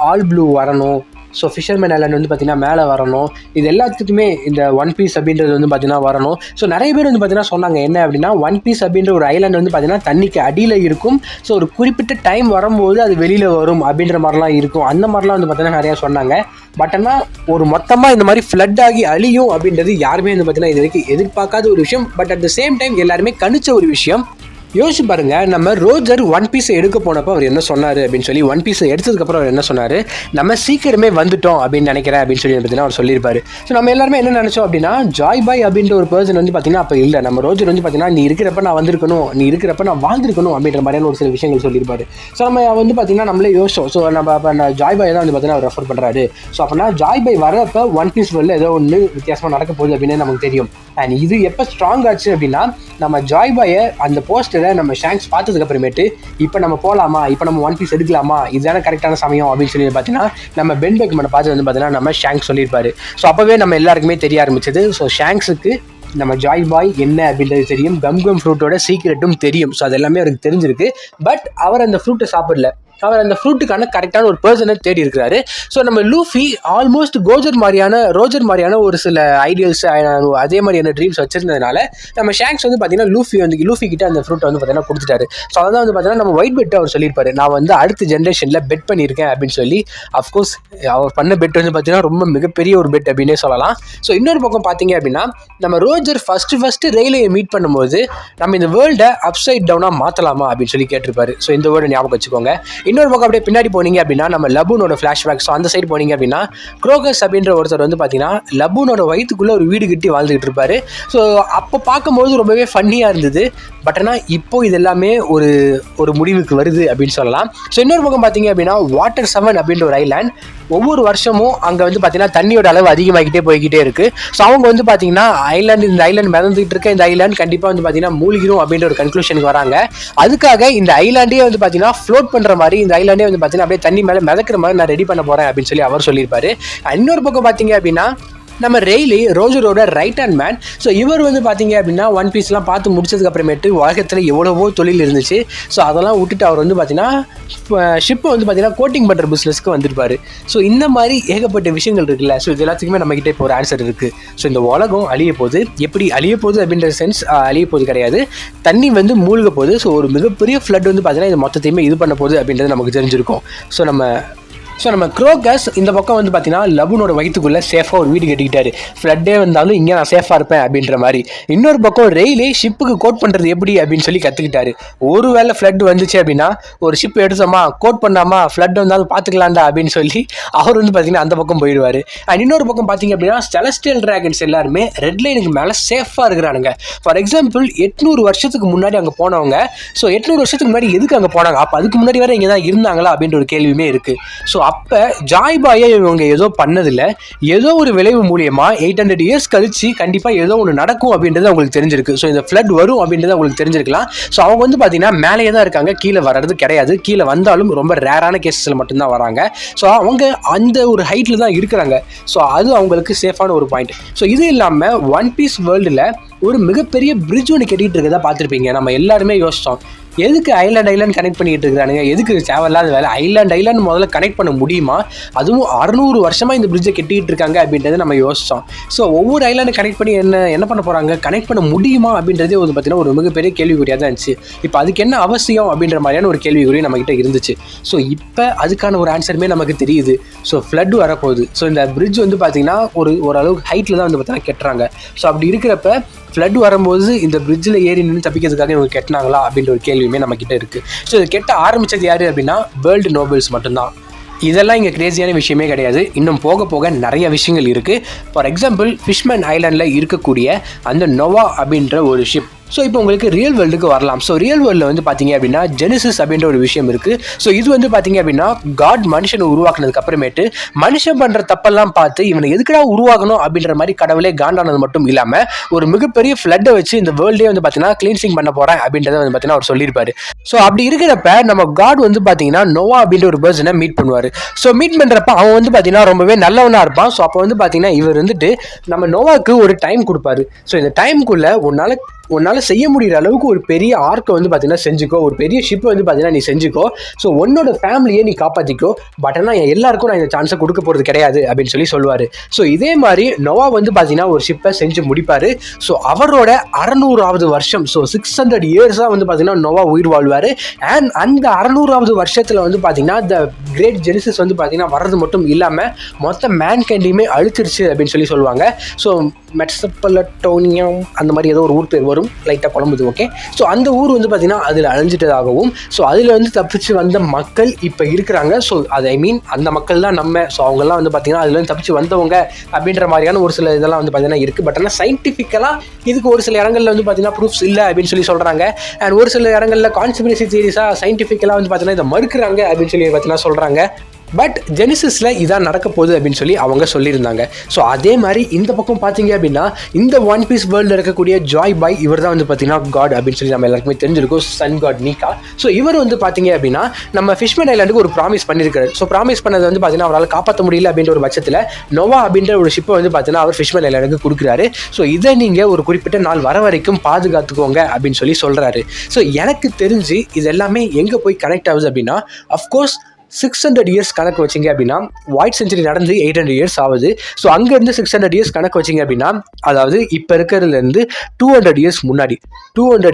ஆல் ப்ளூ வரணும், ஸோ ஃபிஷர்மேன் ஐலாண்ட் வந்து பார்த்திங்கன்னா மேலே வரணும், இது எல்லாத்துக்குமே இந்த ஒன் பீஸ் அப்படின்றது வந்து பார்த்திங்கன்னா வரணும். ஸோ நிறைய பேர் வந்து பார்த்திங்கன்னா சொன்னாங்க என்ன அப்படின்னா ஒன் பீஸ் அப்படின்ற ஒரு ஐலாண்ட் வந்து பார்த்திங்கன்னா தண்ணிக்கு அடியில் இருக்கும். ஸோ ஒரு குறிப்பிட்ட டைம் வரும்போது அது வெளியில் வரும் அப்படின்ற மாதிரிலாம் இருக்கும். அந்த மாதிரிலாம் வந்து பார்த்திங்கன்னா நிறையா சொன்னாங்க. பட் ஆனால் ஒரு மொத்தமாக இந்த மாதிரி ஃப்ளட் ஆகி அழியும் அப்படின்றது யாருமே வந்து பார்த்திங்கன்னா இது வரைக்கும் எதிர்பார்க்காத ஒரு விஷயம். But at the same time எல்லாருமே கணிச்ச ஒரு விஷயம். யோசிச்சு பாருங்க, நம்ம ரோஜர் ஒன் பீஸை எடுக்க போனப்போ அவர் என்ன சொன்னார் அப்படின்னு சொல்லி, ஒன் பீஸை எடுத்ததுக்கப்புறம் அவர் என்ன சொன்னார், நம்ம சீக்கிரமே வந்துட்டோம் அப்படின்னு நினைக்கிறேன் அப்படின்னு சொல்லி பார்த்தீங்கன்னா அவர் சொல்லியிருப்பாரு. ஸோ நம்ம எல்லாருமே என்ன நினச்சோம் அப்படின்னா ஜாய் பாய் அப்படின்ற ஒரு பர்சன் வந்து பார்த்தீங்கன்னா அப்போ இல்லை, நம்ம ரோஜர் வந்து பார்த்தீங்கன்னா நீ இருக்கிறப்ப நான் வந்திருக்கணும், நீ இருக்கிறப்ப நான் வாழ்ந்திருக்கணும் அப்படின்ற மாதிரியான ஒரு சில விஷயங்கள் சொல்லியிருப்பாரு. ஸோ நம்ம வந்து பார்த்தீங்கன்னா நம்மளே யோசிச்சோம். ஸோ நம்ம அப்போ ஜாய் பாய் தான் வந்து பார்த்தீங்கன்னா அவர் ரெஃபர் பண்ணுறாரு. ஸோ அப்படின்னா ஜாய் பாய் வரப்போ ஒன் பீஸ் வேர்ல்டில் ஏதோ ஒன்று வித்தியாசமாக நடக்க போகுது அப்படின்னு நமக்கு தெரியும். அண்ட் இது எப்போ ஸ்ட்ராங் ஆச்சு அப்படின்னா நம்ம ஜாய் பாயை அந்த போஸ்டரை நம்ம ஷாங்க்ஸ் பார்த்ததுக்கு அப்புறமேட்டு இப்போ நம்ம போகலாமா, இப்போ நம்ம ஒன் பீஸ் எடுக்கலாமா, இதுதானே கரெக்டான சமயம் அப்படின்னு சொல்லி பார்த்தீங்கன்னா நம்ம பென் பெக்மனை பார்த்து வந்து பார்த்தீங்கன்னா நம்ம ஷாங்க்ஸ் சொல்லியிருப்பாரு. ஸோ அப்போவே நம்ம எல்லாருக்குமே தெரிய ஆரம்பிச்சது. ஸோ ஷாங்க்ஸுக்கு நம்ம ஜாய் பாய் என்ன அப்படின்றது தெரியும், கம் ஃப்ரூட்டோட சீக்ரெட்டும் தெரியும். ஸோ அது எல்லாமே அவருக்கு தெரிஞ்சிருக்கு. பட் அவர் அந்த ஃப்ரூட்டை சாப்பிடல, அவர் அந்த ஃப்ரூட்டுக்கான கரெக்டான ஒரு பர்சனை தேடி இருக்கிறாரு. ஸோ நம்ம லூஃபி ஆல்மோஸ்ட் ரோஜர் மாதிரியான ஒரு சில ஐடியல்ஸ் அதே மாதிரியான ட்ரீம்ஸ் வச்சிருந்ததுனால நம்ம ஷாங்க்ஸ் வந்து பார்த்தீங்கன்னா லூஃபி கிட்ட அந்த ஃப்ரூட்டை வந்து பார்த்தீங்கன்னா கொடுத்துட்டாரு. ஸோ அதான் வந்து பார்த்தீங்கன்னா நம்ம ஒயிட் பெட்டை அவர் சொல்லியிருப்பாரு, நான் வந்து அடுத்த ஜென்ரேஷனில் பெட் பண்ணியிருக்கேன் அப்படின்னு சொல்லி. அஃப்கோர்ஸ் அவர் பண்ண பெட் வந்து பார்த்தீங்கன்னா ரொம்ப மிகப்பெரிய ஒரு பெட் அப்படின்னே சொல்லலாம். ஸோ இன்னொரு பக்கம் பார்த்தீங்க அப்படின்னா நம்ம ரோஜர் ஃபஸ்ட்டு ரெயிலையை மீட் பண்ணும்போது நம்ம இந்த வேர்ல்டை அப்சைட் டவுனாக மாற்றலாமா அப்படின்னு சொல்லி கேட்டிருப்பாரு. ஸோ இந்த வேர்டை ஞாபகம் வச்சுக்கோங்க. இன்னொரு பக்கம் அப்படியே பின்னாடி போனீங்க அப்படின்னா நம்ம லபூனோட ஃப்ளாஷ்பேக். ஸோ அந்த சைடு போனீங்க அப்படின்னா குரோகஸ் அப்படின்ற ஒருத்தர் வந்து பார்த்தீங்கன்னா லபூனோட வயிற்றுக்குள்ளே ஒரு வீடு கட்டி வாழ்ந்துகிட்டு இருப்பாரு. ஸோ அப்போ பார்க்கும்போது ரொம்பவே ஃபன்னியாக இருந்தது. பட் ஆனால் இப்போ இது எல்லாமே ஒரு முடிவுக்கு வருது அப்படின்னு சொல்லலாம். ஸோ இன்னொரு பக்கம் பார்த்தீங்க அப்படின்னா வாட்டர் 7 அப்படின்ற ஒரு ஐலாண்ட் ஒவ்வொரு வருஷமும் அங்கே வந்து பார்த்தீங்கன்னா தண்ணியோட அளவு அதிகமாகிட்டே போய்கிட்டே இருக்குது. ஸோ அவங்க வந்து பார்த்தீங்கன்னா இந்த ஐலாண்ட் மிதந்துகிட்டு இருக்க இந்த ஐலாண்ட் கண்டிப்பாக வந்து பார்த்தீங்கன்னா மூழ்கிரும் அப்படின்ற ஒரு கன்க்ளூஷனுக்கு வராங்க. அதுக்காக இந்த ஐலாண்டே வந்து பார்த்தீங்கன்னா ஃப்ளோட் பண்ணுற மாதிரி இந்த ஐலாண்டே வந்து பார்த்தீங்கன்னா அப்படியே தண்ணி மேலே மிதக்கிற மாதிரி நான் ரெடி பண்ண போகிறேன் அப்படின்னு சொல்லி அவர் சொல்லியிருப்பாரு. இன்னொரு பக்கம் பார்த்தீங்க அப்படின்னா நம்ம ரெய்லி ரோஜரோட ரைட் ஹேண்ட் மேன். ஸோ இவர் வந்து பார்த்தீங்க அப்படின்னா ஒன் பீஸ்லாம் பார்த்து முடிச்சதுக்கு அப்புறமேட்டு உலகத்தில் எவ்வளவோ தொழில் இருந்துச்சு. ஸோ அதெல்லாம் விட்டுட்டு அவர் வந்து பார்த்தீங்கன்னா ஷிப்பை வந்து பார்த்தீங்கன்னா கோட்டிங் பண்ணுற பிஸ்னஸ்க்கு வந்துருப்பார். ஸோ இந்த மாதிரி ஏகப்பட்ட விஷயங்கள் இருக்குல்ல. ஸோ இது எல்லாத்துக்குமே நம்மகிட்ட இப்போ ஒரு ஆன்சர் இருக்குது. ஸோ இந்த உலகம் அழிய போகுது. எப்படி அழிய போகுது அப்படின்ற சென்ஸ் அழிய போகுது கிடையாது, தண்ணி வந்து மூழ்க போகுது. ஸோ ஒரு மிகப்பெரிய ஃப்ளட் வந்து பார்த்தீங்கன்னா இது மொத்தத்தையுமே இது பண்ண போகுது அப்படின்றது நமக்கு தெரிஞ்சிருக்கும். ஸோ நம்ம குரோகஸ் இந்த பக்கம் வந்து பார்த்தீங்கன்னா லபூனோட வயிற்றுக்குள்ளே சேஃபாக ஒரு வீடு கட்டிக்கிட்டாரு. ஃப்ளட்டே வந்தாலும் இங்கே நான் சேஃபாக இருப்பேன் அப்படின்ற மாதிரி. இன்னொரு பக்கம் ரெயிலே ஷிப்புக்கு கோட் பண்ணுறது எப்படி அப்படின்னு சொல்லி கற்றுக்கிட்டாரு. ஒரு வேளை ஃப்ளட் வந்துச்சு அப்படின்னா ஒரு ஷிப் எடுத்தோமா கோட் பண்ணாமா ஃப்ளட் வந்தாலும் பார்த்துக்கலாண்டா அப்படின்னு சொல்லி அவர் வந்து பார்த்தீங்கன்னா அந்த பக்கம் போயிடுவார். அண்ட் இன்னொரு பக்கம் பார்த்தீங்க அப்படின்னா செலஸ்டியல் டிராகன்ஸ் எல்லாருமே ரெட் லைனுக்கு மேலே சேஃபாக இருக்கிறானுங்க. ஃபார் எக்ஸாம்பிள் 800 வருஷத்துக்கு முன்னாடி அங்கே போனவங்க. ஸோ 800 வருஷத்துக்கு முன்னாடி எதுக்கு அங்கே போனாங்க, அப்போ அதுக்கு முன்னாடி வேறு இங்கே தான் இருந்தாங்களா அப்படின்ற ஒரு கேள்வியுமே இருக்குது. ஸோ அப்போ ஜாய் பாயை இவங்க ஏதோ பண்ணதில்ல, ஏதோ ஒரு விளைவு மூலியமாக 800 இயர்ஸ் கழிச்சு கண்டிப்பாக ஏதோ ஒன்று நடக்கும் அப்படின்றது அவங்களுக்கு தெரிஞ்சிருக்கு. ஸோ இந்த ஃப்ளட் வரும் அப்படின்றது அவங்களுக்கு தெரிஞ்சிருக்கலாம். ஸோ அவங்க வந்து பார்த்தீங்கன்னா மேலேயே தான் இருக்காங்க, கீழே வர்றது கிடையாது. கீழே வந்தாலும் ரொம்ப ரேரான கேஸஸில் மட்டும்தான் வராங்க. ஸோ அவங்க அந்த ஒரு ஹைட்டில் தான் இருக்கிறாங்க. ஸோ அது அவங்களுக்கு சேஃபான ஒரு பாயிண்ட். ஸோ இது இல்லாமல் ஒன் பீஸ் வேர்ல்டில் ஒரு மிகப்பெரிய பிரிட்ஜ் ஒன்று கட்டிகிட்டு இருக்கதா பார்த்துருப்பீங்க. நம்ம எல்லாருமே யோசித்தோம் எதுக்கு ஐலாண்ட் கனெக்ட் பண்ணிட்டு இருக்கானுங்க, எதுக்கு தேவையில்லாத வேலை? ஐலாண்ட் முதல்ல கனெக்ட் பண்ண முடியுமா? அதுவும் 600 வருஷமாக இந்த பிரிட்ஜை கட்டிட்டு இருக்காங்க அப்படின்றத நம்ம யோசிச்சோம். ஸோ ஒவ்வொரு ஐலாண்டை கனெக்ட் பண்ணி என்ன பண்ண போகிறாங்க, கனெக்ட் பண்ண முடியுமா அப்படின்றதே வந்து பார்த்தீங்கன்னா ஒரு மிகப்பெரிய கேள்விக்குறியாக தான் இருந்துச்சு. இப்போ அதுக்கு என்ன அவசியம் அப்படின்ற மாதிரியான ஒரு கேள்விக்குறி நம்மகிட்ட இருந்துச்சு. ஸோ இப்போ அதுக்கான ஒரு ஆன்சருமே நமக்கு தெரியுது. ஸோ ஃப்ளட் வரப்போகுது. ஸோ இந்த பிரிட்ஜ் வந்து பார்த்தீங்கன்னா ஓரளவுக்கு ஹைட்டில் தான் வந்து பார்த்தீங்கன்னா கட்டுறாங்க. ஸோ அப்படி இருக்கிறப்ப ஃப்ளட் வரும்போது இந்த பிரிட்ஜில் ஏறி நின்று தப்பிக்கிறதுக்காக இவங்க கெட்டினாங்களா அப்படின்ற ஒரு கேள்வியுமே நம்மக்கிட்ட இருக்குது. ஸோ இது கெட்ட ஆரம்பித்தது யார் அப்படின்னா வேர்ல்டு நோபல்ஸ் மட்டும்தான். இதெல்லாம் இங்கே கிரேசியான விஷயமே கிடையாது. இன்னும் போக போக நிறைய விஷயங்கள் இருக்குது. ஃபார் எக்ஸாம்பிள் ஃபிஷ்மேன் ஐலாண்டில் இருக்கக்கூடிய அந்த நோவா அப்படின்ற ஒரு ஷிப். ஸோ இப்போ உங்களுக்கு ரியல் வேர்ல்டுக்கு வரலாம். ஸோ ரியல் வேர்ல்டில் வந்து பார்த்தீங்க அப்படின்னா ஜெனிசிஸ் அப்படின்ற ஒரு விஷயம் இருக்குது. ஸோ இது வந்து பார்த்தீங்க அப்படின்னா காட் மனுஷனை உருவாக்குனதுக்கு அப்புறமேட்டு மனுஷன் பண்ணுற தப்பெல்லாம் பார்த்து இவனை எதுக்குடா உருவாக்கணும் அப்படின்ற மாதிரி கடவுளே காண்டானது மட்டும் இல்லாமல் ஒரு மிகப்பெரிய ஃப்ளட்டை வச்சு இந்த வேர்ல்டே வந்து பார்த்தீங்கன்னா கிளீன்சிங் பண்ண போகிறேன் அப்படின்றத வந்து பார்த்தீங்கன்னா அவர் சொல்லியிருப்பாரு. ஸோ அப்படி இருக்கிறப்ப நம்ம காட் வந்து பார்த்தீங்கன்னா நோவா அப்படின்ற ஒரு பர்சனை மீட் பண்ணுவார். ஸோ மீட் பண்ணுறப்ப அவன் வந்து பார்த்தீங்கன்னா ரொம்பவே நல்லவனாக இருப்பான். ஸோ அப்போ வந்து பார்த்தீங்கன்னா இவர் வந்துட்டு நம்ம நோவாவுக்கு ஒரு டைம் கொடுப்பாரு. ஸோ இந்த டைமுக்குள்ளே உன்னால் செய்ய முடிகிற அளவுக்கு ஒரு பெரிய ஆர்க்கை வந்து பார்த்தீங்கன்னா செஞ்சுக்கோ, ஒரு பெரிய ஷிப்பை வந்து பார்த்தீங்கன்னா நீ செஞ்சுக்கோ. ஸோ உன்னோட ஃபேமிலியை நீ காப்பாற்றிக்கோ. பட் ஆனால் எல்லாருக்கும் நான் இந்த சான்ஸை கொடுக்க போகிறது கிடையாது அப்படின்னு சொல்லுவார். ஸோ இதே மாதிரி நோவா வந்து பார்த்தீங்கன்னா ஒரு ஷிப்பை செஞ்சு முடிப்பார். ஸோ அவரோட 600வது வருஷம், ஸோ 600 இயர்ஸாக வந்து பார்த்தீங்கன்னா நோவா உயிர் வாழ்வார். அண்ட் அந்த 600வது வருஷத்தில் வந்து பார்த்தீங்கன்னா த கிரேட் ஜெனிசிஸ் வந்து பார்த்தீங்கன்னா வர்றது மட்டும் இல்லாமல் மொத்த மேன்கைண்டையுமே அழிச்சிருச்சு அப்படின்னு சொல்லுவாங்க. ஸோ மெசபலட்டோனியம் அந்த மாதிரி ஏதோ ஒரு ஊர் பேர் வரும், லைட்டாக குழம்புது. ஓகே, ஸோ அந்த ஊர் வந்து பார்த்தீங்கன்னா அதில் அழிஞ்சிட்டதாகவும், ஸோ அதில் வந்து தப்பிச்சு வந்த மக்கள் இப்போ இருக்கிறாங்க. ஸோ அது அந்த மக்கள் தான் நம்ம. ஸோ அவங்கெல்லாம் வந்து பார்த்தீங்கன்னா அதுல இருந்து தப்பிச்சு வந்தவங்க அப்படின்ற மாதிரியான ஒரு சில இதெல்லாம் வந்து பார்த்தீங்கன்னா இருக்குது. பட் ஆனால் சயின்டிஃபிக்கலாக இதுக்கு ஒரு சில இடங்களில் வந்து பார்த்தீங்கன்னா ப்ரூஃப்ஸ் இல்லை அப்படின்னு சொல்கிறாங்க. அண்ட் ஒரு சில இடங்களில் கான்ஸ்பிரசி தியரிஸாக சயின்டிஃபிக்கலாக வந்து பார்த்தீங்கன்னா இதை மறுக்கிறாங்க அப்படின்னு பார்த்தீங்கன்னா சொல்கிறாங்க. பட் ஜெனிசிஸில் இதான் நடக்க போகுது அப்படின்னு அவங்க சொல்லியிருந்தாங்க. ஸோ அதே மாதிரி இந்த பக்கம் பார்த்தீங்க அப்படின்னா இந்த ஒன் பீஸ் வேர்ல்டில் இருக்கக்கூடிய ஜாய் பாய் இவர் தான் வந்து பார்த்தீங்கன்னா காட் அப்படின்னு நம்ம எல்லாருக்குமே தெரிஞ்சிருக்கும், சன் காட் நீக்கா. ஸோ இவர் வந்து பார்த்தீங்க அப்படின்னா நம்ம ஃபிஷ்மேன் ஐலாண்டுக்கு ஒரு ப்ராமிஸ் பண்ணியிருக்காரு. ஸோ ப்ராமிஸ் பண்ணது வந்து பார்த்தீங்கன்னா அவரால் காப்பாற்ற முடியல அப்படின்ற ஒரு பட்சத்தில் நோவா அப்படின்ற ஒரு ஷிப்பை வந்து பார்த்தீங்கன்னா அவர் ஃபிஷ்மேன் ஐலாண்டுக்கு கொடுக்குறாரு. ஸோ இதை நீங்கள் ஒரு குறிப்பிட்ட நாள் வர வரைக்கும் பாதுகாத்துக்கோங்க அப்படின்னு சொல்கிறாரு. ஸோ எனக்கு தெரிஞ்சு இது எல்லாமே எங்கே போய் கனெக்ட் ஆகுது அப்படின்னா, அஃப்கோர்ஸ் 600 இயர்ஸ் கணக்கு வச்சிங்க அப்படின்னா ஒயிட் செஞ்சுரி நடந்து 800 இயர்ஸ் ஆகுது. ஸோ அங்கேருந்து 600 இயர்ஸ் கணக்கு வச்சிங்க அப்படின்னா அதாவது இப்போ இருக்கிறதுலேருந்து 200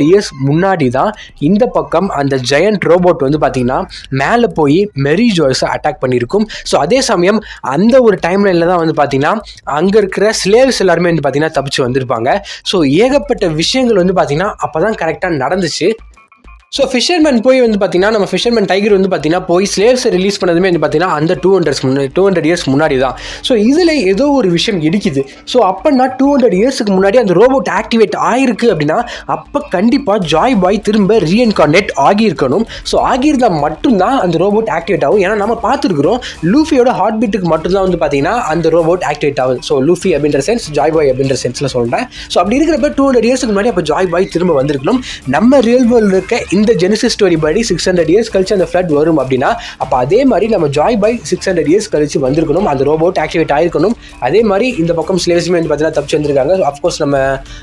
இயர்ஸ் முன்னாடி தான் இந்த பக்கம் அந்த ஜெயண்ட் ரோபோட் வந்து பார்த்தீங்கன்னா மேலே போய் மெரி ஜோய்ஸை அட்டாக் பண்ணியிருக்கும். ஸோ அதே சமயம் அந்த ஒரு டைம் லைனில் தான் வந்து பார்த்தீங்கன்னா அங்கே இருக்கிற ஸ்லேவ்ஸ் எல்லாருமே வந்து பார்த்தீங்கன்னா தப்பிச்சு வந்திருப்பாங்க. ஸோ ஏகப்பட்ட விஷயங்கள் வந்து பார்த்தீங்கன்னா அப்போ தான் கரெக்டாக நடந்துச்சு. ஸோ ஃபிஷர்மேன் போய் வந்து பார்த்தீங்கன்னா நம்ம ஃபிஷர்மேன் டைகர் வந்து பார்த்தீங்கன்னா போய் ஸ்லேவ்ஸை ரிலீஸ் பண்ணதுமே வந்து பார்த்தீங்கன்னா அந்த 200 இயர்ஸ் முன்னாடி தான். ஸோ இதில் ஏதோ ஒரு விஷயம் இடிக்குது. ஸோ அப்போனா 200 இயர்ஸுக்கு முன்னாடி அந்த ரோபோட் ஆக்டிவேட் ஆகிருக்கு அப்படின்னா அப்போ கண்டிப்பாக ஜாய் பாய் திரும்ப ரீஎன்கார்னேட் ஆகியிருக்கணும். ஸோ ஆகியிருந்தால் மட்டும்தான் அந்த ரோபோட் ஆக்டிவேட் ஆகும். ஏன்னா நம்ம பார்த்துருக்குறோம் லூஃபியோட ஹார்ட் பீட்டுக்கு மட்டும்தான் வந்து பார்த்தீங்கன்னா அந்த ரோபோட் ஆக்டிவேட் ஆகுது. ஸோ லூஃபி அப்படின்ற சென்ஸ், ஜாய் பாய் அப்படின்ற சென்ஸில் சொல்கிறேன். ஸோ அப்படி இருக்கிறப்ப 200 இயர்ஸுக்கு முன்னாடி அப்போ ஜாய் பாய் திரும்ப வந்திருக்கணும். நம்ம ரியல் வேர்ல்டில் இருக்க இந்த ஜெனிசிஸ் ஸ்டோரி படி 600 இயர்ஸ் கழிச்சு அந்த ஃப்ளட் வரும் அப்படின்னா அப்போ அதே மாதிரி நம்ம ஜாய் பாய் 600 இயர்ஸ் கழிச்சு வந்திருக்கணும், அந்த ரோபோட் ஆக்டிவேட் ஆயிருக்கணும். அதே மாதிரி இந்த பக்கம் ஸ்லேவ்ஸ்மே வந்து பார்த்தீங்கன்னா தப்பிச்சு வந்திருக்காங்க. அஃப்கோர்ஸ் நம்ம